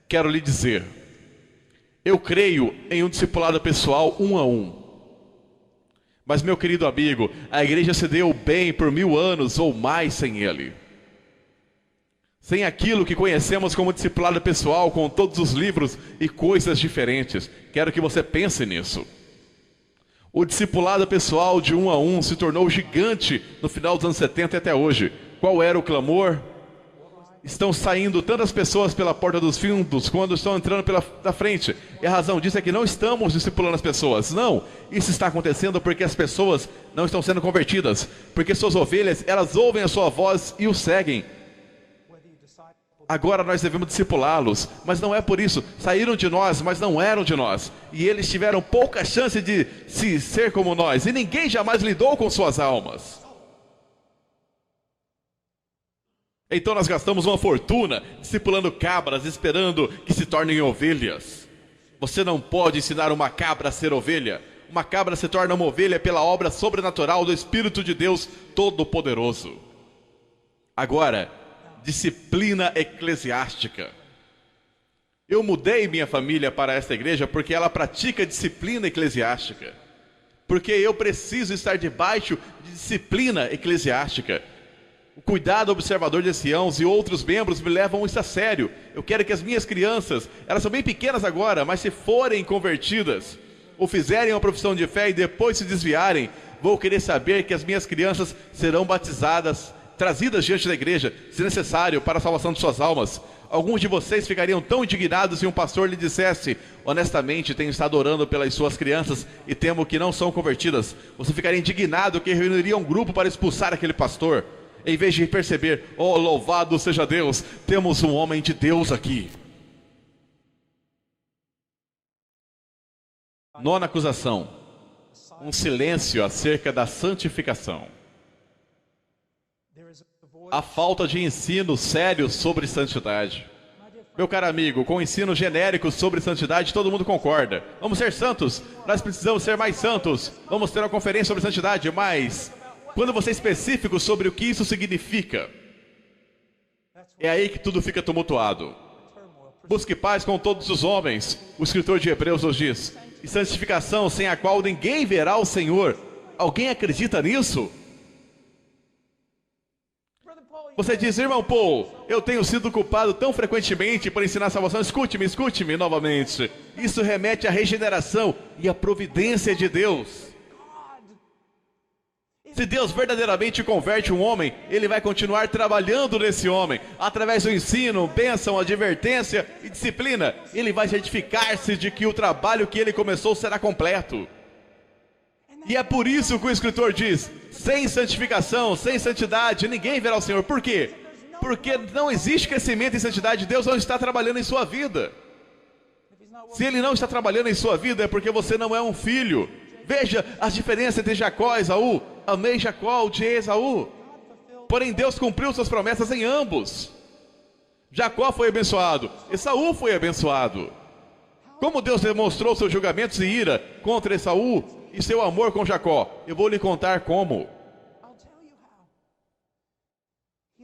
Quero lhe dizer, eu creio em um discipulado pessoal 1 a 1. Mas, meu querido amigo, a igreja se deu bem por 1000 anos ou mais sem ele. Sem aquilo que conhecemos como discipulado pessoal, com todos os livros e coisas diferentes. Quero que você pense nisso. O discipulado pessoal de 1 a 1 se tornou gigante no final dos anos 70 e até hoje. Qual era o clamor? Estão saindo tantas pessoas pela porta dos fundos quando estão entrando da frente. E a razão disso é que não estamos discipulando as pessoas. Não, isso está acontecendo porque as pessoas não estão sendo convertidas. Porque suas ovelhas, elas ouvem a sua voz e o seguem. Agora nós devemos discipulá-los, mas não é por isso. Saíram de nós, mas não eram de nós. E eles tiveram pouca chance de ser como nós. E ninguém jamais lidou com suas almas. Então nós gastamos uma fortuna discipulando cabras, esperando que se tornem ovelhas. Você não pode ensinar uma cabra a ser ovelha. Uma cabra se torna uma ovelha pela obra sobrenatural do Espírito de Deus Todo-Poderoso. Agora, disciplina eclesiástica. Eu mudei minha família para esta igreja porque ela pratica disciplina eclesiástica. Porque eu preciso estar debaixo de disciplina eclesiástica. O cuidado observador de anciãos e outros membros me levam isso a sério. Eu quero que as minhas crianças, elas são bem pequenas agora, mas se forem convertidas, ou fizerem uma profissão de fé e depois se desviarem, vou querer saber que as minhas crianças serão batizadas, trazidas diante da igreja, se necessário, para a salvação de suas almas. Alguns de vocês ficariam tão indignados se um pastor lhe dissesse: honestamente, tenho estado orando pelas suas crianças e temo que não são convertidas. Você ficaria indignado que reuniria um grupo para expulsar aquele pastor, em vez de perceber: oh, louvado seja Deus, temos um homem de Deus aqui. Nona acusação: um silêncio acerca da santificação. A falta de ensino sério sobre santidade. Meu caro amigo, com o ensino genérico sobre santidade, todo mundo concorda. Vamos ser santos, nós precisamos ser mais santos. Vamos ter uma conferência sobre santidade, mas quando você é específico sobre o que isso significa, é aí que tudo fica tumultuado. Busque paz com todos os homens, o escritor de Hebreus nos diz, e santificação sem a qual ninguém verá o Senhor. Alguém acredita nisso? Você diz: irmão Paul, eu tenho sido culpado tão frequentemente por ensinar a salvação. Escute-me novamente. Isso remete à regeneração e à providência de Deus. Se Deus verdadeiramente converte um homem, Ele vai continuar trabalhando nesse homem, através do ensino, bênção, advertência e disciplina. Ele vai certificar-se de que o trabalho que Ele começou será completo. E é por isso que o escritor diz: sem santificação, sem santidade, ninguém verá o Senhor. Por quê? Porque não existe crescimento em santidade. Deus não está trabalhando em sua vida. Se Ele não está trabalhando em sua vida, é porque você não é um filho. Veja as diferenças entre Jacó e Esaú. Amei Jacó, odiei Esaú. Porém Deus cumpriu suas promessas em ambos. Jacó foi abençoado, Esaú foi abençoado. Como Deus demonstrou seus julgamentos e ira contra Esaú e seu amor com Jacó? Eu vou lhe contar como.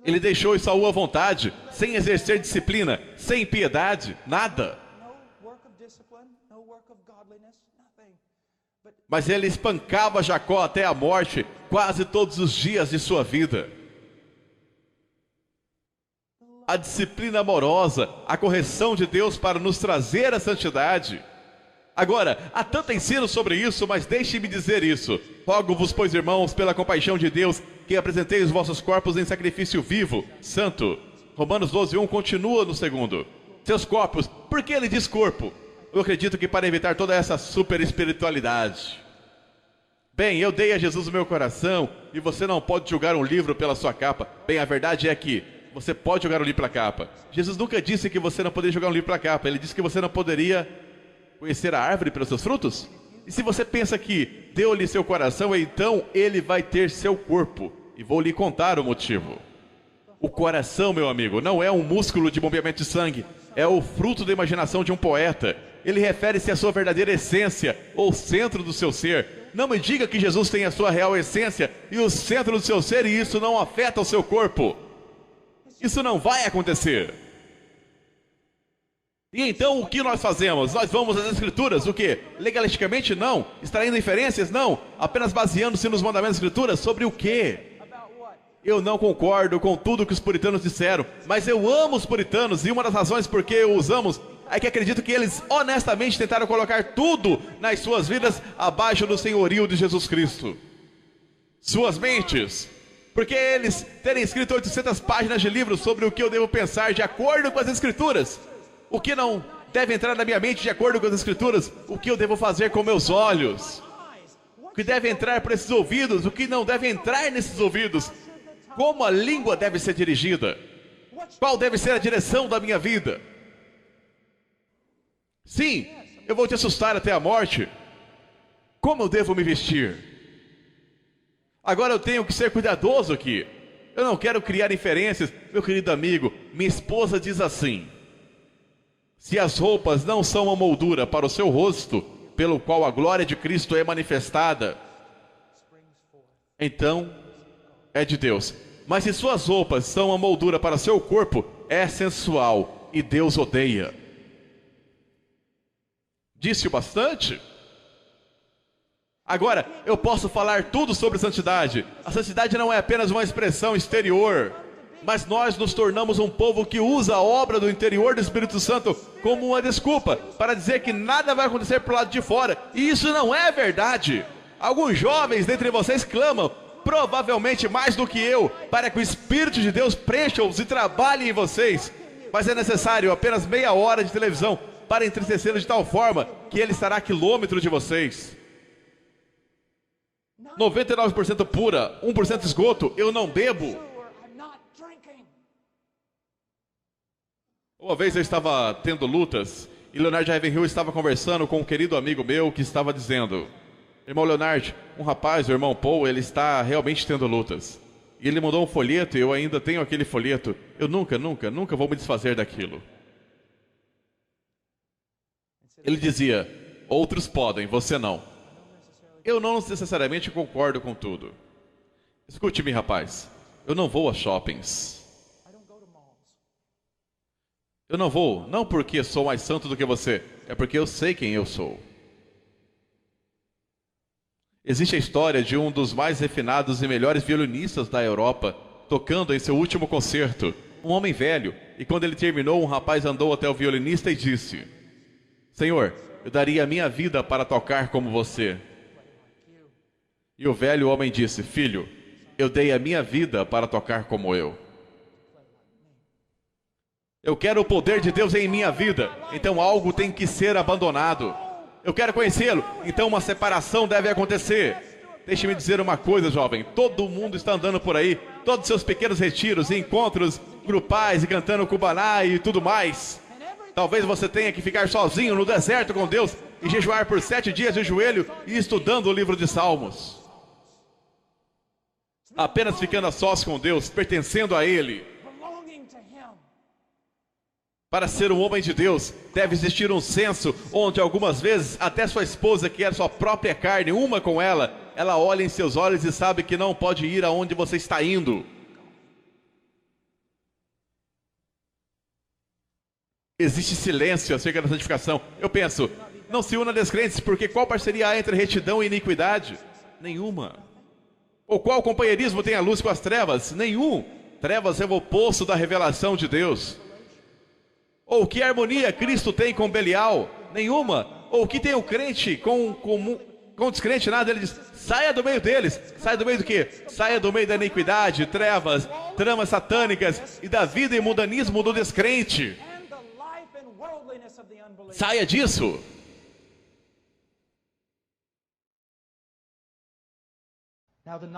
Ele deixou Esaú à vontade, sem exercer disciplina, sem piedade, nada. Mas ele espancava Jacó até a morte, quase todos os dias de sua vida. A disciplina amorosa, a correção de Deus para nos trazer a santidade. Agora, há tanto ensino sobre isso, mas deixe-me dizer isso. Rogo-vos, pois, irmãos, pela compaixão de Deus, que apresentei os vossos corpos em sacrifício vivo, santo. Romanos 12:1 continua no segundo. Seus corpos, por que ele diz corpo? Eu acredito que para evitar toda essa super espiritualidade. Bem, eu dei a Jesus o meu coração e você não pode julgar um livro pela sua capa. Bem, a verdade é que você pode julgar um livro pela capa. Jesus nunca disse que você não poderia julgar um livro pela capa. Ele disse que você não poderia conhecer a árvore pelos seus frutos. E se você pensa que deu-lhe seu coração, então ele vai ter seu corpo. E vou lhe contar o motivo. O coração, meu amigo, não é um músculo de bombeamento de sangue. É o fruto da imaginação de um poeta. Ele refere-se à sua verdadeira essência, ou centro do seu ser. Não me diga que Jesus tem a sua real essência e o centro do seu ser, e isso não afeta o seu corpo. Isso não vai acontecer. E então o que nós fazemos? Nós vamos às Escrituras, o quê? Legalisticamente não, extraindo inferências não, apenas baseando-se nos mandamentos das Escrituras, sobre o quê? Eu não concordo com tudo que os puritanos disseram, mas eu amo os puritanos, e uma das razões por que os amo é que acredito que eles honestamente tentaram colocar tudo nas suas vidas abaixo do senhorio de Jesus Cristo. Suas mentes. Porque eles terem escrito 800 páginas de livros sobre o que eu devo pensar de acordo com as Escrituras. O que não deve entrar na minha mente de acordo com as Escrituras. O que eu devo fazer com meus olhos. O que deve entrar por esses ouvidos. O que não deve entrar nesses ouvidos. Como a língua deve ser dirigida. Qual deve ser a direção da minha vida. Sim, eu vou te assustar até a morte. Como eu devo me vestir? Agora eu tenho que ser cuidadoso aqui. Eu não quero criar inferências. Meu querido amigo, minha esposa diz assim: se as roupas não são uma moldura para o seu rosto, pelo qual a glória de Cristo é manifestada, então é de Deus. Mas se suas roupas são uma moldura para seu corpo, é sensual e Deus odeia. Disse o bastante? Agora, eu posso falar tudo sobre santidade. A santidade não é apenas uma expressão exterior, mas nós nos tornamos um povo que usa a obra do interior do Espírito Santo como uma desculpa para dizer que nada vai acontecer pro lado de fora. E isso não é verdade. Alguns jovens dentre vocês clamam, provavelmente mais do que eu, para que o Espírito de Deus preencha-os e trabalhe em vocês. Mas é necessário apenas meia hora de televisão para entristecê-los de tal forma que ele estará a quilômetro de vocês. 99% pura, 1% esgoto, eu não bebo. Uma vez eu estava tendo lutas e Leonard Ravenhill estava conversando com um querido amigo meu que estava dizendo: irmão Leonard, um rapaz, o irmão Paul, ele está realmente tendo lutas. E ele mandou um folheto e eu ainda tenho aquele folheto. Eu nunca vou me desfazer daquilo. Ele dizia: outros podem, você não. Eu não necessariamente concordo com tudo. Escute-me, rapaz. Eu não vou a shoppings. Eu não vou, não porque sou mais santo do que você, é porque eu sei quem eu sou. Existe a história de um dos mais refinados e melhores violinistas da Europa, tocando em seu último concerto, um homem velho, e quando ele terminou, um rapaz andou até o violinista e disse: Senhor, eu daria a minha vida para tocar como você. E o velho homem disse: filho, eu dei a minha vida para tocar como eu. Eu quero o poder de Deus em minha vida, então algo tem que ser abandonado. Eu quero conhecê-lo, então uma separação deve acontecer. Deixe-me dizer uma coisa, jovem, todo mundo está andando por aí, todos seus pequenos retiros e encontros grupais e cantando cubaná e tudo mais. Talvez você tenha que ficar sozinho no deserto com Deus e jejuar por 7 dias de joelho e estudando o livro de Salmos. Apenas ficando a sós com Deus, pertencendo a Ele. Para ser um homem de Deus, deve existir um senso onde algumas vezes até sua esposa, que é sua própria carne, uma com ela, ela olha em seus olhos e sabe que não pode ir aonde você está indo. Existe silêncio acerca da santificação. Eu penso, não se una a descrentes, porque qual parceria há entre retidão e iniquidade? Nenhuma. Ou qual companheirismo tem a luz com as trevas? Nenhum. Trevas é o oposto da revelação de Deus. Ou que harmonia Cristo tem com Belial? Nenhuma. Ou que tem o crente com o descrente? Nada. Ele diz, saia do meio deles. Saia do meio do quê? Saia do meio da iniquidade, trevas, tramas satânicas e da vida e mundanismo do descrente. Saia disso.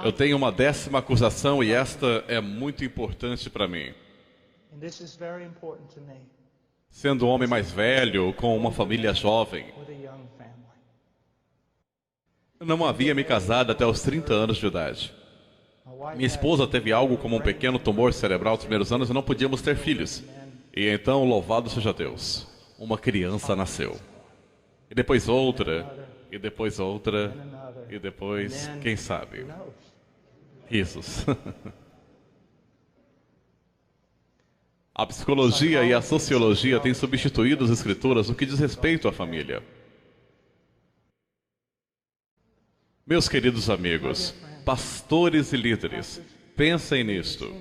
Eu tenho uma 10ª acusação e esta é muito importante para mim. Sendo um homem mais velho, com uma família jovem, eu não havia me casado até os 30 anos de idade. Minha esposa teve algo como um pequeno tumor cerebral nos primeiros anos e não podíamos ter filhos. E então, louvado seja Deus, uma criança nasceu. e depois outra, e depois outra, e depois, quem sabe, risos. A psicologia e a sociologia têm substituído as escrituras no que diz respeito à família. Meus queridos amigos, pastores e líderes, pensem nisto.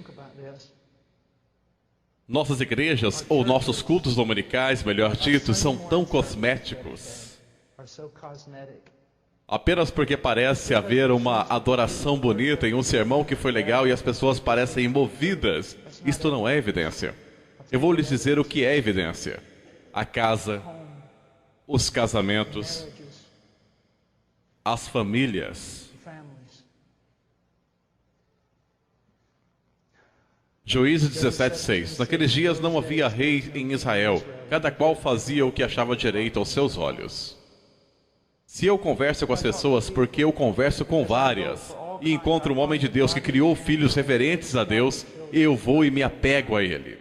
Nossas igrejas, ou nossos cultos dominicais, melhor dito, são tão cosméticos. Apenas porque parece haver uma adoração bonita em um sermão que foi legal e as pessoas parecem movidas, isto não é evidência. Eu vou lhes dizer o que é evidência. A casa, os casamentos, as famílias. Juízes 17:6. Naqueles dias não havia rei em Israel, cada qual fazia o que achava direito aos seus olhos. Se eu converso com as pessoas, porque eu converso com várias, e encontro um homem de Deus que criou filhos reverentes a Deus, eu vou e me apego a ele.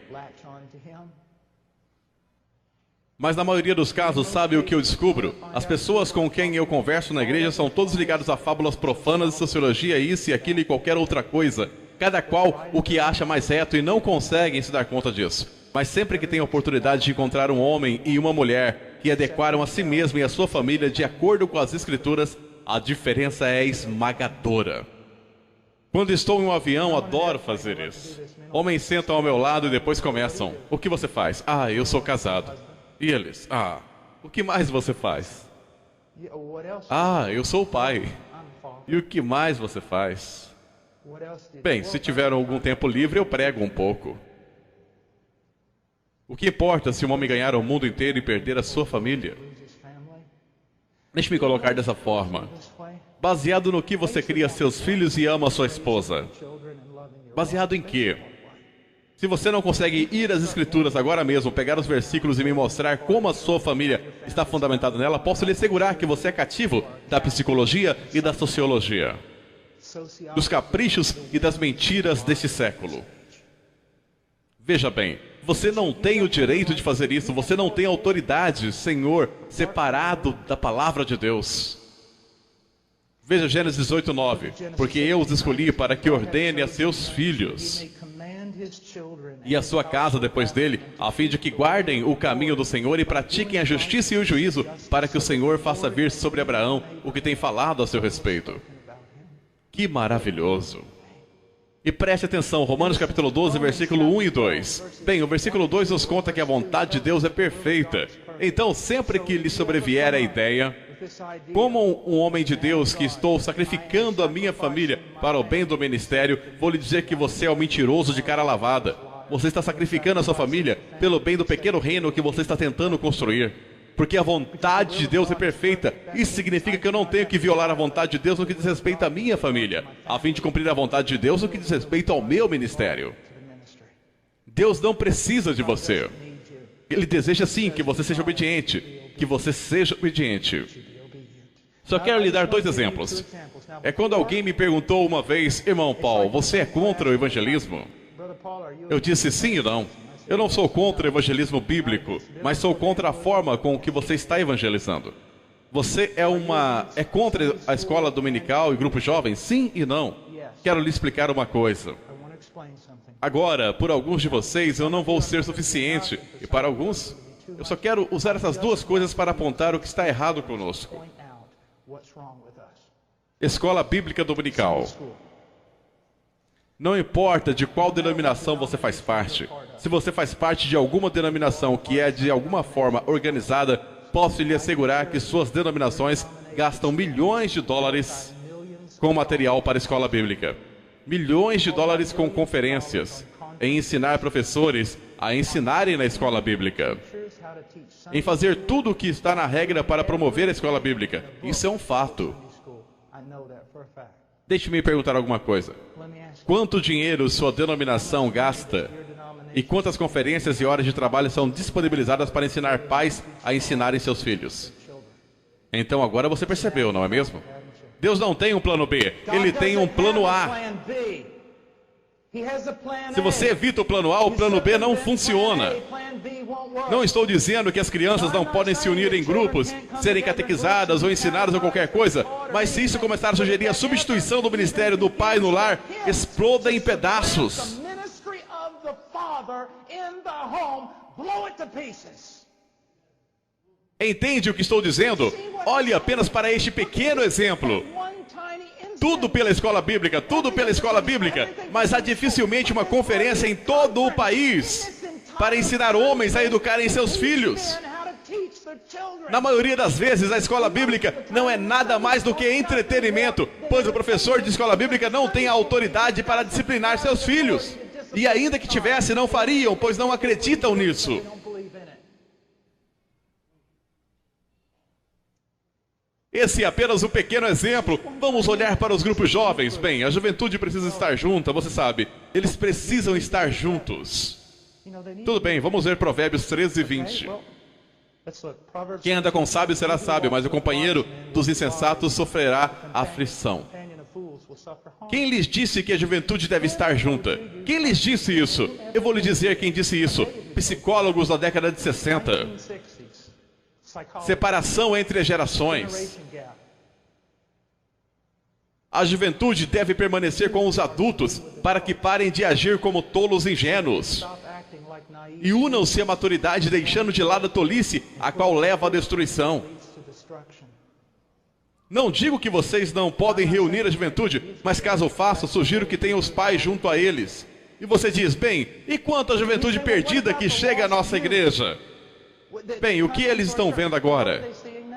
Mas na maioria dos casos, sabe o que eu descubro? As pessoas com quem eu converso na igreja são todos ligados a fábulas profanas de sociologia, isso e aquilo e qualquer outra coisa. Cada qual o que acha mais reto e não conseguem se dar conta disso. Mas sempre que tem a oportunidade de encontrar um homem e uma mulher que adequaram a si mesmo e a sua família de acordo com as escrituras, a diferença é esmagadora. Quando estou em um avião, adoro fazer isso. Homens sentam ao meu lado e depois começam. O que você faz? Ah, eu sou casado. E eles? Ah, o que mais você faz? Ah, eu sou o pai. E o que mais você faz? Bem, se tiver algum tempo livre, eu prego um pouco. O que importa se um homem ganhar o mundo inteiro e perder a sua família? Deixe-me colocar dessa forma. Baseado no que você cria seus filhos e ama sua esposa? Baseado em quê? Se você não consegue ir às escrituras agora mesmo, pegar os versículos e me mostrar como a sua família está fundamentada nela, posso lhe assegurar que você é cativo da psicologia e da sociologia, dos caprichos e das mentiras deste século. Veja bem, você não tem o direito de fazer isso, você não tem autoridade, Senhor, separado da palavra de Deus. Veja Gênesis 18:9. Porque eu os escolhi para que ordene a seus filhos e a sua casa depois dele, a fim de que guardem o caminho do Senhor e pratiquem a justiça e o juízo, para que o Senhor faça vir sobre Abraão o que tem falado a seu respeito. Que maravilhoso! E preste atenção, Romanos capítulo 12, versículo 1 e 2. Bem, o versículo 2 nos conta que a vontade de Deus é perfeita. Então, sempre que lhe sobrevier a ideia, como um homem de Deus que estou sacrificando a minha família para o bem do ministério, vou lhe dizer que você é um mentiroso de cara lavada. Você está sacrificando a sua família pelo bem do pequeno reino que você está tentando construir. Porque a vontade de Deus é perfeita. Isso significa que eu não tenho que violar a vontade de Deus no que diz respeito à minha família, a fim de cumprir a vontade de Deus no que diz respeito ao meu ministério. Deus não precisa de você. Ele deseja sim que você seja obediente. Que você seja obediente. Só quero lhe dar 2 exemplos. É quando alguém me perguntou uma vez: irmão Paul, você é contra o evangelismo? Eu disse sim e não. Eu não sou contra o evangelismo bíblico, mas sou contra a forma com que você está evangelizando. Você é contra a escola dominical e grupo jovem? Sim e não. Quero lhe explicar uma coisa. Agora, por alguns de vocês, eu não vou ser suficiente. E para alguns, eu só quero usar essas 2 coisas para apontar o que está errado conosco. Escola bíblica dominical. Não importa de qual denominação você faz parte. Se você faz parte de alguma denominação que é de alguma forma organizada, posso lhe assegurar que suas denominações gastam milhões de dólares com material para a escola bíblica. Milhões de dólares com conferências, em ensinar professores a ensinarem na escola bíblica. Em fazer tudo o que está na regra para promover a escola bíblica. Isso é um fato. Deixe-me perguntar alguma coisa. Quanto dinheiro sua denominação gasta e quantas conferências e horas de trabalho são disponibilizadas para ensinar pais a ensinarem seus filhos? Então agora você percebeu, não é mesmo? Deus não tem um plano B, Ele tem um plano A. Se você evita o plano A, o plano B não funciona. Não estou dizendo que as crianças não podem se unir em grupos, serem catequizadas ou ensinadas ou qualquer coisa, mas se isso começar a sugerir a substituição do ministério do pai no lar, exploda em pedaços. Entende o que estou dizendo? Olhe apenas para este pequeno exemplo. Tudo pela escola bíblica, tudo pela escola bíblica, mas há dificilmente uma conferência em todo o país para ensinar homens a educarem seus filhos. Na maioria das vezes, a escola bíblica não é nada mais do que entretenimento, pois o professor de escola bíblica não tem a autoridade para disciplinar seus filhos. E ainda que tivesse, não fariam, pois não acreditam nisso. Esse é apenas um pequeno exemplo. Vamos olhar para os grupos jovens. Bem, a juventude precisa estar junta, você sabe. Eles precisam estar juntos. Tudo bem, vamos ver Provérbios 13 e 20. Quem anda com sábio será sábio, mas o companheiro dos insensatos sofrerá aflição. Quem lhes disse que a juventude deve estar junta? Quem lhes disse isso? Eu vou lhe dizer quem disse isso. Psicólogos da década de 60. Separação entre as gerações. A juventude deve permanecer com os adultos para que parem de agir como tolos ingênuos. E unam-se à maturidade, deixando de lado a tolice, a qual leva à destruição. Não digo que vocês não podem reunir a juventude, mas caso façam, sugiro que tenham os pais junto a eles. E você diz, bem, e quanto à juventude perdida que chega à nossa igreja? Bem, o que eles estão vendo agora?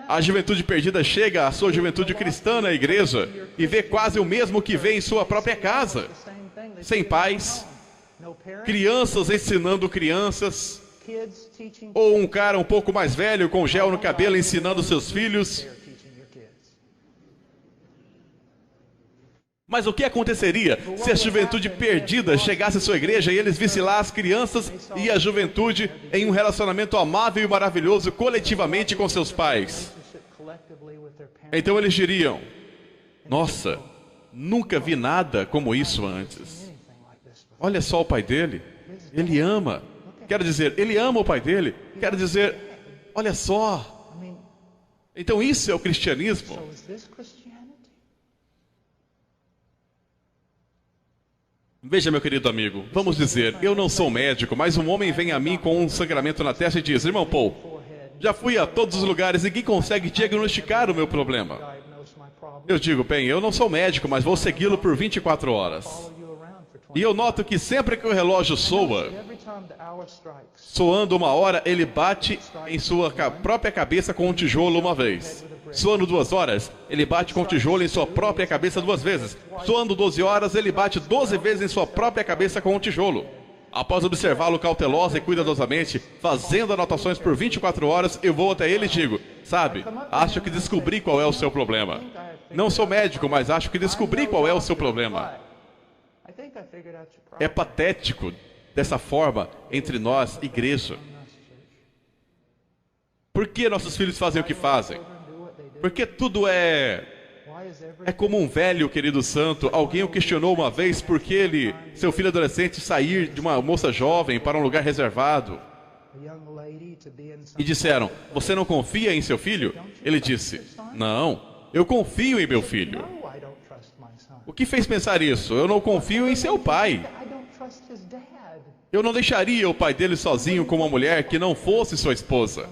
A juventude perdida chega à sua juventude cristã na igreja e vê quase o mesmo que vê em sua própria casa. Sem pais, crianças ensinando crianças, ou um cara um pouco mais velho com gel no cabelo ensinando seus filhos. Mas o que aconteceria se a juventude perdida chegasse à sua igreja e eles vissem lá as crianças e a juventude em um relacionamento amável e maravilhoso coletivamente com seus pais? Então eles diriam, nossa, nunca vi nada como isso antes. Olha só o pai dele, ele ama. Quero dizer, ele ama o pai dele. Quero dizer, olha só. Então isso é o cristianismo. Veja, meu querido amigo, vamos dizer, eu não sou médico, mas um homem vem a mim com um sangramento na testa e diz, irmão Paul, já fui a todos os lugares e ninguém consegue diagnosticar o meu problema. Eu digo, bem, eu não sou médico, mas vou segui-lo por 24 horas. E eu noto que sempre que o relógio soa, soando 1 hora, ele bate em sua própria cabeça com um tijolo uma vez. Soando 2 horas, ele bate com o tijolo em sua própria cabeça 2 vezes. Soando 12 horas, ele bate 12 vezes em sua própria cabeça com o tijolo. Após observá-lo cautelosa e cuidadosamente, fazendo anotações por 24 horas, eu vou até ele e digo, sabe, acho que descobri qual é o seu problema. Não sou médico, mas acho que descobri qual é o seu problema. É patético dessa forma entre nós, igreja. Por que nossos filhos fazem o que fazem? Porque tudo é como um velho, querido santo. Alguém o questionou uma vez por que seu filho adolescente sair de uma moça jovem para um lugar reservado. E disseram, você não confia em seu filho? Ele disse, não, eu confio em meu filho. O que fez pensar isso? Eu não confio em seu pai. Eu não deixaria o pai dele sozinho com uma mulher que não fosse sua esposa.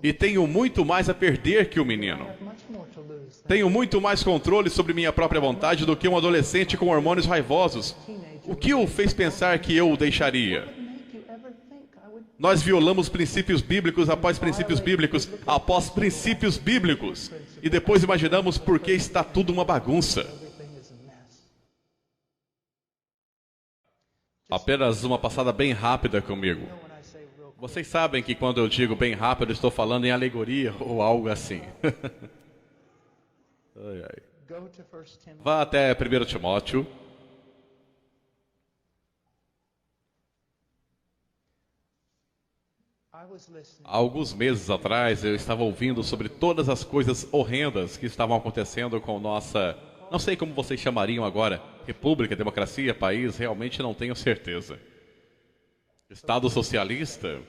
E tenho muito mais a perder que o menino. Tenho muito mais controle sobre minha própria vontade do que um adolescente com hormônios raivosos. O que o fez pensar que eu o deixaria? Nós violamos princípios bíblicos após princípios bíblicos, após princípios bíblicos. E depois imaginamos por que está tudo uma bagunça. Apenas uma passada bem rápida comigo. Vocês sabem que quando eu digo bem rápido, estou falando em alegoria ou algo assim. Ai, ai. Vá até 1 Timóteo. Há alguns meses atrás, eu estava ouvindo sobre todas as coisas horrendas que estavam acontecendo com nossa Não sei como vocês chamariam agora. República, democracia, país, realmente não tenho certeza. Estado socialista.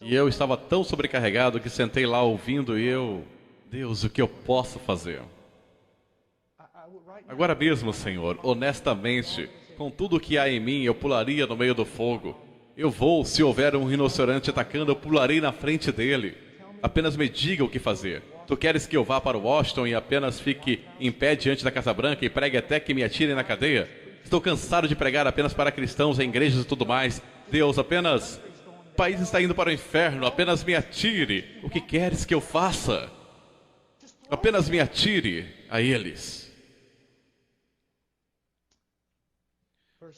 E eu estava tão sobrecarregado que sentei lá ouvindo e Deus, o que eu posso fazer? Agora mesmo, Senhor, honestamente, com tudo que há em mim, eu pularia no meio do fogo. Eu vou, se houver um rinoceronte atacando, eu pularei na frente dele. Apenas me diga o que fazer. Tu queres que eu vá para Washington e apenas fique em pé diante da Casa Branca e pregue até que me atirem na cadeia? Estou cansado de pregar apenas para cristãos em igrejas e tudo mais. Deus, apenas... O país está indo para o inferno, apenas me atire. O que queres que eu faça? Apenas me atire a eles.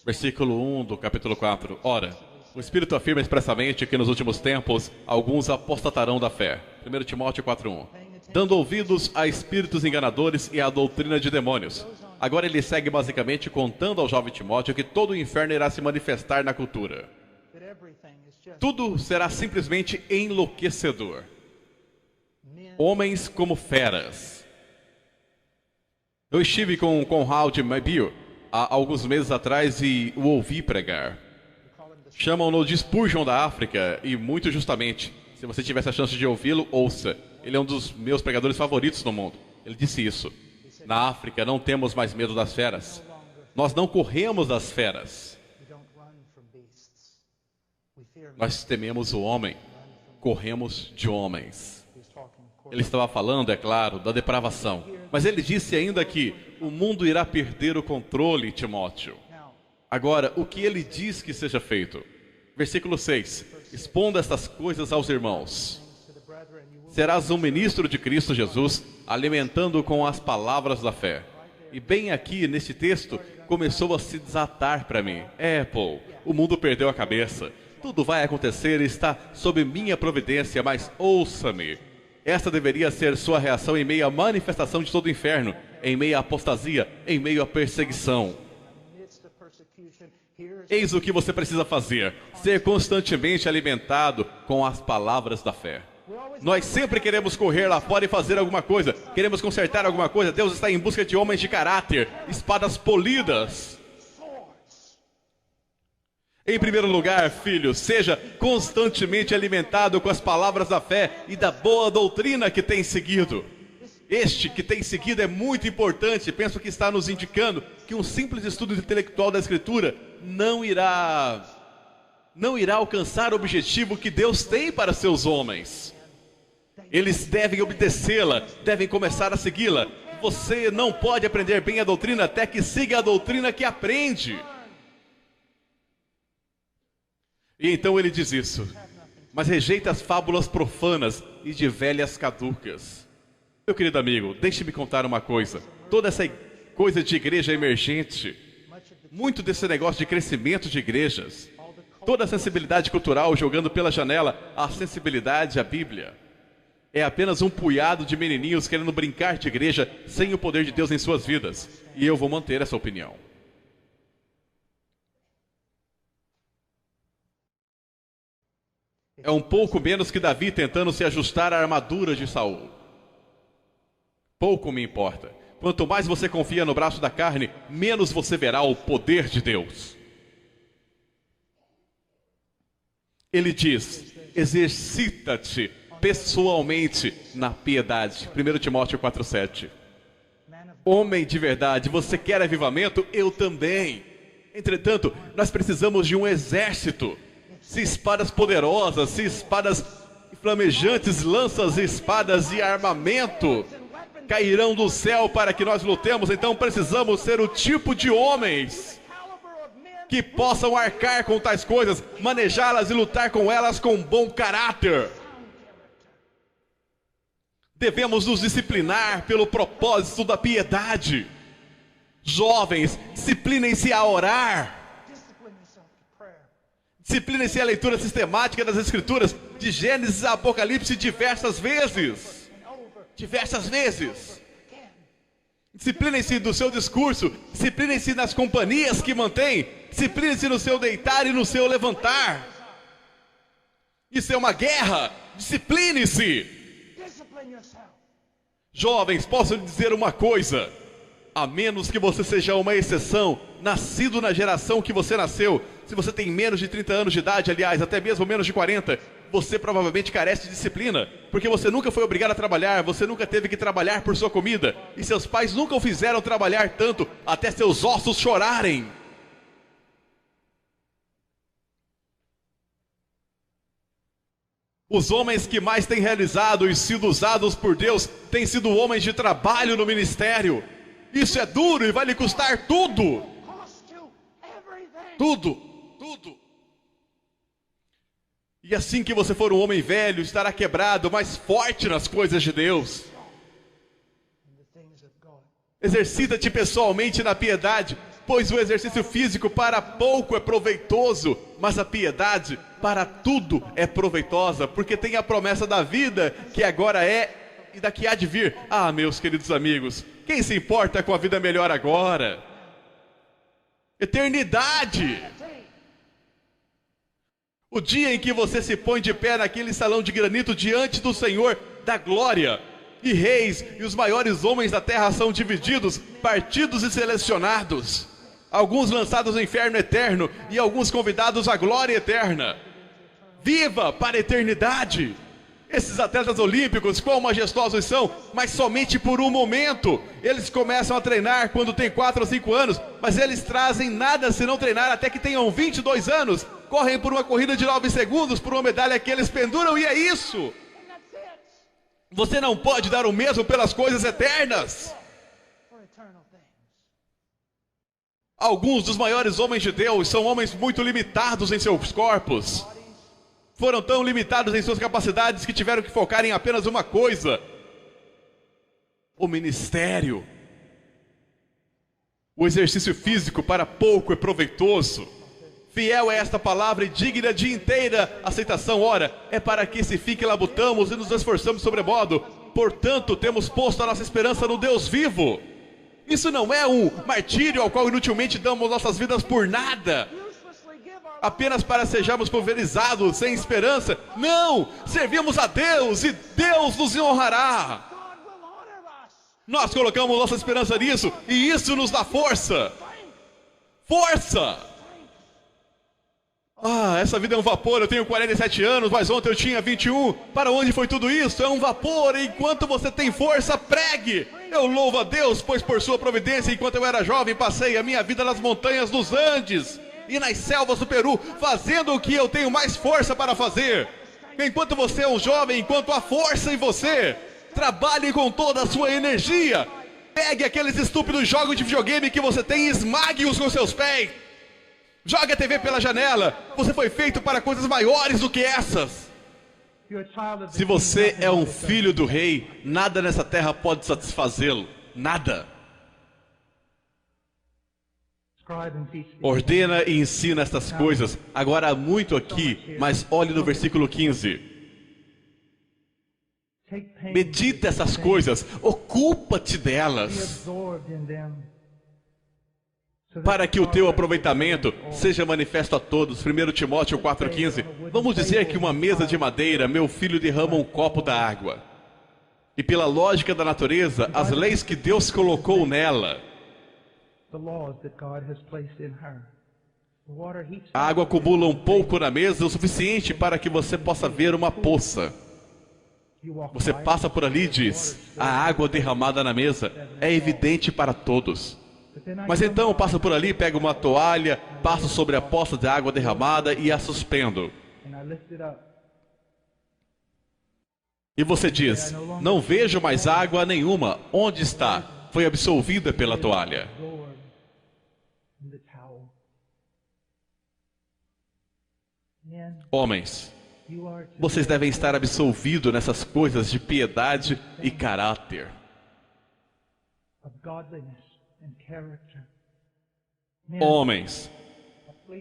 Versículo 1 do capítulo 4. Ora, o Espírito afirma expressamente que nos últimos tempos alguns apostatarão da fé. 1 Timóteo 4:1. Dando ouvidos a espíritos enganadores e à doutrina de demônios. Agora ele segue basicamente contando ao jovem Timóteo que todo o inferno irá se manifestar na cultura. Tudo será simplesmente enlouquecedor. Homens como feras. Eu estive com Conrad Mabille há alguns meses atrás e o ouvi pregar. Chamam-no de Spurgeon da África, e muito justamente. Se você tivesse a chance de ouvi-lo, ouça. Ele é um dos meus pregadores favoritos no mundo. Ele disse isso. Na África não temos mais medo das feras. Nós não corremos das feras. Nós tememos o homem. Corremos de homens. Ele estava falando, é claro, da depravação. Mas ele disse ainda que o mundo irá perder o controle, Timóteo. Agora, o que ele diz que seja feito? Versículo 6. Exponda estas coisas aos irmãos. Serás um ministro de Cristo Jesus, alimentando com as palavras da fé. E bem aqui, neste texto, começou a se desatar para mim. Paul, o mundo perdeu a cabeça. Tudo vai acontecer e está sob minha providência, mas ouça-me. Esta deveria ser sua reação em meio à manifestação de todo o inferno, em meio à apostasia, em meio à perseguição. Eis o que você precisa fazer: ser constantemente alimentado com as palavras da fé. Nós sempre queremos correr lá fora e fazer alguma coisa, queremos consertar alguma coisa. Deus está em busca de homens de caráter, espadas polidas. Em primeiro lugar, filho, seja constantemente alimentado com as palavras da fé e da boa doutrina que tem seguido. Este que tem seguido é muito importante. Penso que está nos indicando que um simples estudo intelectual da Escritura não irá alcançar o objetivo que Deus tem para seus homens. Eles devem obedecê-la, devem começar a segui-la. Você não pode aprender bem a doutrina até que siga a doutrina que aprende. E então ele diz isso: mas rejeita as fábulas profanas e de velhas caducas. Meu querido amigo, deixe-me contar uma coisa. Toda essa coisa de igreja emergente, muito desse negócio de crescimento de igrejas, toda a sensibilidade cultural jogando pela janela a sensibilidade à Bíblia, é apenas um punhado de menininhos querendo brincar de igreja sem o poder de Deus em suas vidas. E eu vou manter essa opinião. É um pouco menos que Davi tentando se ajustar à armadura de Saul. Pouco me importa. Quanto mais você confia no braço da carne, menos você verá o poder de Deus. Ele diz: exercita-te pessoalmente na piedade. 1 Timóteo 4:7. Homem de verdade, você quer avivamento? Eu também. Entretanto, nós precisamos de um exército. Se espadas poderosas, se espadas flamejantes, lanças, espadas e armamento cairão do céu para que nós lutemos, então precisamos ser o tipo de homens que possam arcar com tais coisas, manejá-las e lutar com elas com bom caráter. Devemos nos disciplinar pelo propósito da piedade. Jovens, disciplinem-se a orar. Disciplinem-se a leitura sistemática das Escrituras, de Gênesis a Apocalipse, diversas vezes. Diversas vezes. Disciplinem-se do seu discurso, disciplinem-se nas companhias que mantém, disciplinem-se no seu deitar e no seu levantar. Isso é uma guerra. Discipline-se. Jovens, posso lhe dizer uma coisa: a menos que você seja uma exceção, nascido na geração que você nasceu, se você tem menos de 30 anos de idade, aliás, até mesmo menos de 40, você provavelmente carece de disciplina, porque você nunca foi obrigado a trabalhar, você nunca teve que trabalhar por sua comida, e seus pais nunca o fizeram trabalhar tanto até seus ossos chorarem. Os homens que mais têm realizado e sido usados por Deus têm sido homens de trabalho no ministério. Isso é duro e vai lhe custar tudo. Tudo, tudo. E assim que você for um homem velho, estará quebrado, mas forte nas coisas de Deus. Exercita-te pessoalmente na piedade, pois o exercício físico para pouco é proveitoso, mas a piedade para tudo é proveitosa, porque tem a promessa da vida, que agora é e daqui há de vir. Ah, meus queridos amigos, quem se importa com a vida melhor agora? Eternidade! O dia em que você se põe de pé naquele salão de granito diante do Senhor da glória, e reis e os maiores homens da terra são divididos, partidos e selecionados, alguns lançados no inferno eterno e alguns convidados à glória eterna. Viva para a eternidade! Esses atletas olímpicos, quão majestosos são, mas somente por um momento. Eles começam a treinar quando têm 4 ou 5 anos, mas eles trazem nada se não treinar até que tenham 22 anos. Correm por uma corrida de 9 segundos, por uma medalha que eles penduram, e é isso. Você não pode dar o mesmo pelas coisas eternas. Alguns dos maiores homens de Deus são homens muito limitados em seus corpos. Foram tão limitados em suas capacidades que tiveram que focar em apenas uma coisa: o ministério. O exercício físico para pouco é proveitoso. Fiel é esta palavra e digna de inteira aceitação. Ora, é para que se fique labutamos e nos esforçamos sobremodo. Portanto, temos posto a nossa esperança no Deus vivo. Isso não é um martírio ao qual inutilmente damos nossas vidas por nada, apenas para sejamos pulverizados sem esperança. Não! Servimos a Deus e Deus nos honrará. Nós colocamos nossa esperança nisso e isso nos dá força. Força! Ah, essa vida é um vapor, eu tenho 47 anos, mas ontem eu tinha 21. Para onde foi tudo isso? É um vapor, e enquanto você tem força, pregue. Eu louvo a Deus, pois por sua providência, enquanto eu era jovem, passei a minha vida nas montanhas dos Andes e nas selvas do Peru, fazendo o que eu tenho mais força para fazer. Enquanto você é um jovem, enquanto há força em você, trabalhe com toda a sua energia. Pegue aqueles estúpidos jogos de videogame que você tem e esmague-os com seus pés. Jogue a TV pela janela. Você foi feito para coisas maiores do que essas. Se você é um filho do rei, nada nessa terra pode satisfazê-lo. Nada. Ordena e ensina estas coisas. Agora há muito aqui, mas olhe no versículo 15. Medita essas coisas, ocupa-te delas, para que o teu aproveitamento seja manifesto a todos. 1 Timóteo 4,15. Vamos dizer que uma mesa de madeira, meu filho derrama um copo da água. E pela lógica da natureza, as leis que Deus colocou nela, a água acumula um pouco na mesa, o suficiente para que você possa ver uma poça. Você passa por ali e diz: a água derramada na mesa é evidente para todos. Mas então passa por ali, pega uma toalha, passo sobre a poça de água derramada e a suspendo. E você diz: não vejo mais água nenhuma. Onde está? Foi absolvida pela toalha. Homens, vocês devem estar absolvidos nessas coisas de piedade e caráter. Homens,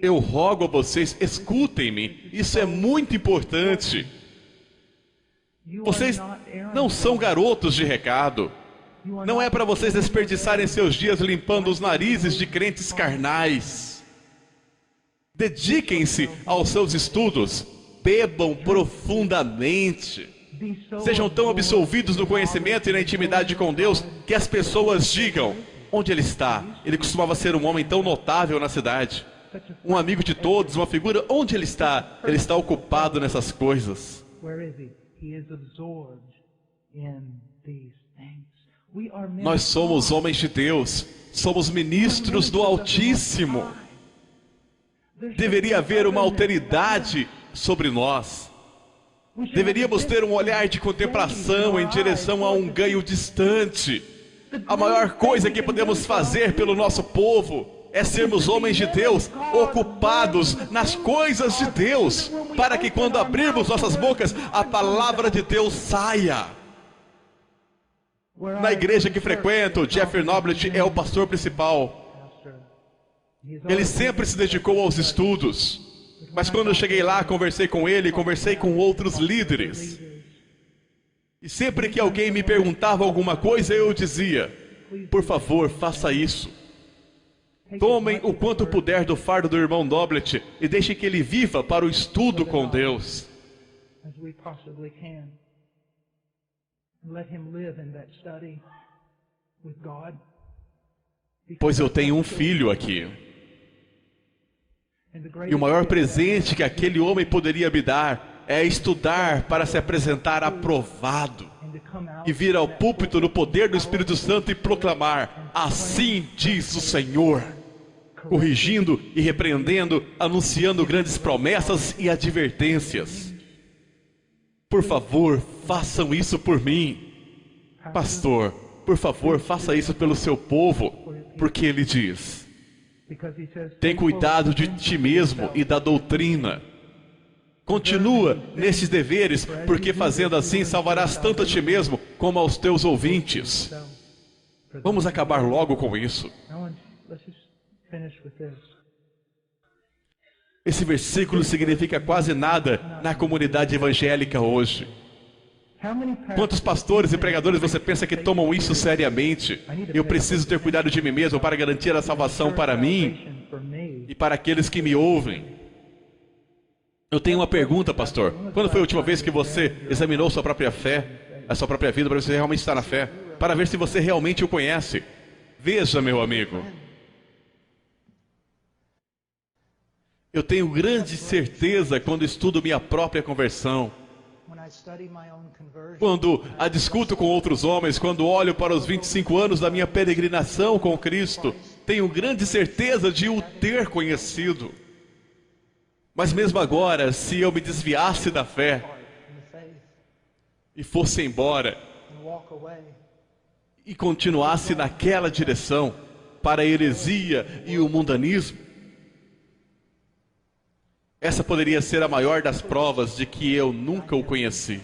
eu rogo a vocês, escutem-me, isso é muito importante. Vocês não são garotos de recado. Não é para vocês desperdiçarem seus dias limpando os narizes de crentes carnais. Dediquem-se aos seus estudos, bebam profundamente. Sejam tão absolvidos no conhecimento e na intimidade com Deus que as pessoas digam: onde ele está? Ele costumava ser um homem tão notável na cidade, um amigo de todos, uma figura. Onde ele está? Ele está ocupado nessas coisas. Nós somos homens de Deus, somos ministros do Altíssimo. Deveria haver uma alteridade sobre nós. Deveríamos ter um olhar de contemplação em direção a um ganho distante. A maior coisa que podemos fazer pelo nosso povo é sermos homens de Deus, ocupados nas coisas de Deus, para que quando abrirmos nossas bocas, a palavra de Deus saia. Na igreja que frequento, Jeffrey Noblet é o pastor principal. Ele sempre se dedicou aos estudos, mas quando eu cheguei lá, conversei com ele, conversei com outros líderes. E sempre que alguém me perguntava alguma coisa, eu dizia: por favor, faça isso. Tomem o quanto puder do fardo do irmão Noblet e deixem que ele viva para o estudo com Deus. Pois eu tenho um filho aqui. E o maior presente que aquele homem poderia me dar é estudar para se apresentar aprovado e vir ao púlpito no poder do Espírito Santo e proclamar: assim diz o Senhor, corrigindo e repreendendo, anunciando grandes promessas e advertências. Por favor, façam isso por mim. Pastor, por favor, faça isso pelo seu povo, porque ele diz: tem cuidado de ti mesmo e da doutrina. Continua nesses deveres, porque fazendo assim salvarás tanto a ti mesmo como aos teus ouvintes. Vamos acabar logo com isso. Esse versículo significa quase nada na comunidade evangélica hoje. Quantos pastores e pregadores você pensa que tomam isso seriamente? Eu preciso ter cuidado de mim mesmo para garantir a salvação para mim e para aqueles que me ouvem. Eu tenho uma pergunta, pastor. Quando foi a última vez que você examinou sua própria fé, a sua própria vida, para ver se você realmente está na fé? Para ver se você realmente o conhece. Veja, meu amigo, eu tenho grande certeza quando estudo minha própria conversão, quando a discuto com outros homens, quando olho para os 25 anos da minha peregrinação com Cristo, tenho grande certeza de o ter conhecido. Mas mesmo agora, se eu me desviasse da fé e fosse embora e continuasse naquela direção para a heresia e o mundanismo, essa poderia ser a maior das provas de que eu nunca o conheci,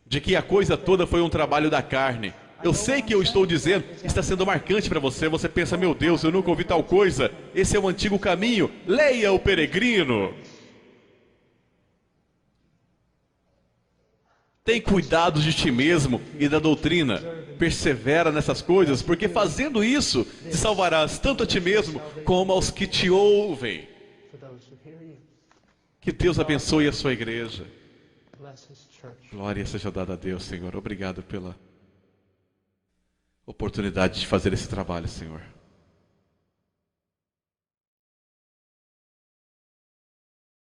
de que a coisa toda foi um trabalho da carne. Eu sei que eu estou dizendo, está sendo marcante para você. Você pensa: meu Deus, eu nunca ouvi tal coisa. Esse é o antigo caminho. Leia o Peregrino. Tem cuidado de ti mesmo e da doutrina. Persevera nessas coisas, porque fazendo isso, te salvarás tanto a ti mesmo como aos que te ouvem. Que Deus abençoe a sua igreja. Glória seja dada a Deus, Senhor. Obrigado pela oportunidade de fazer esse trabalho, Senhor.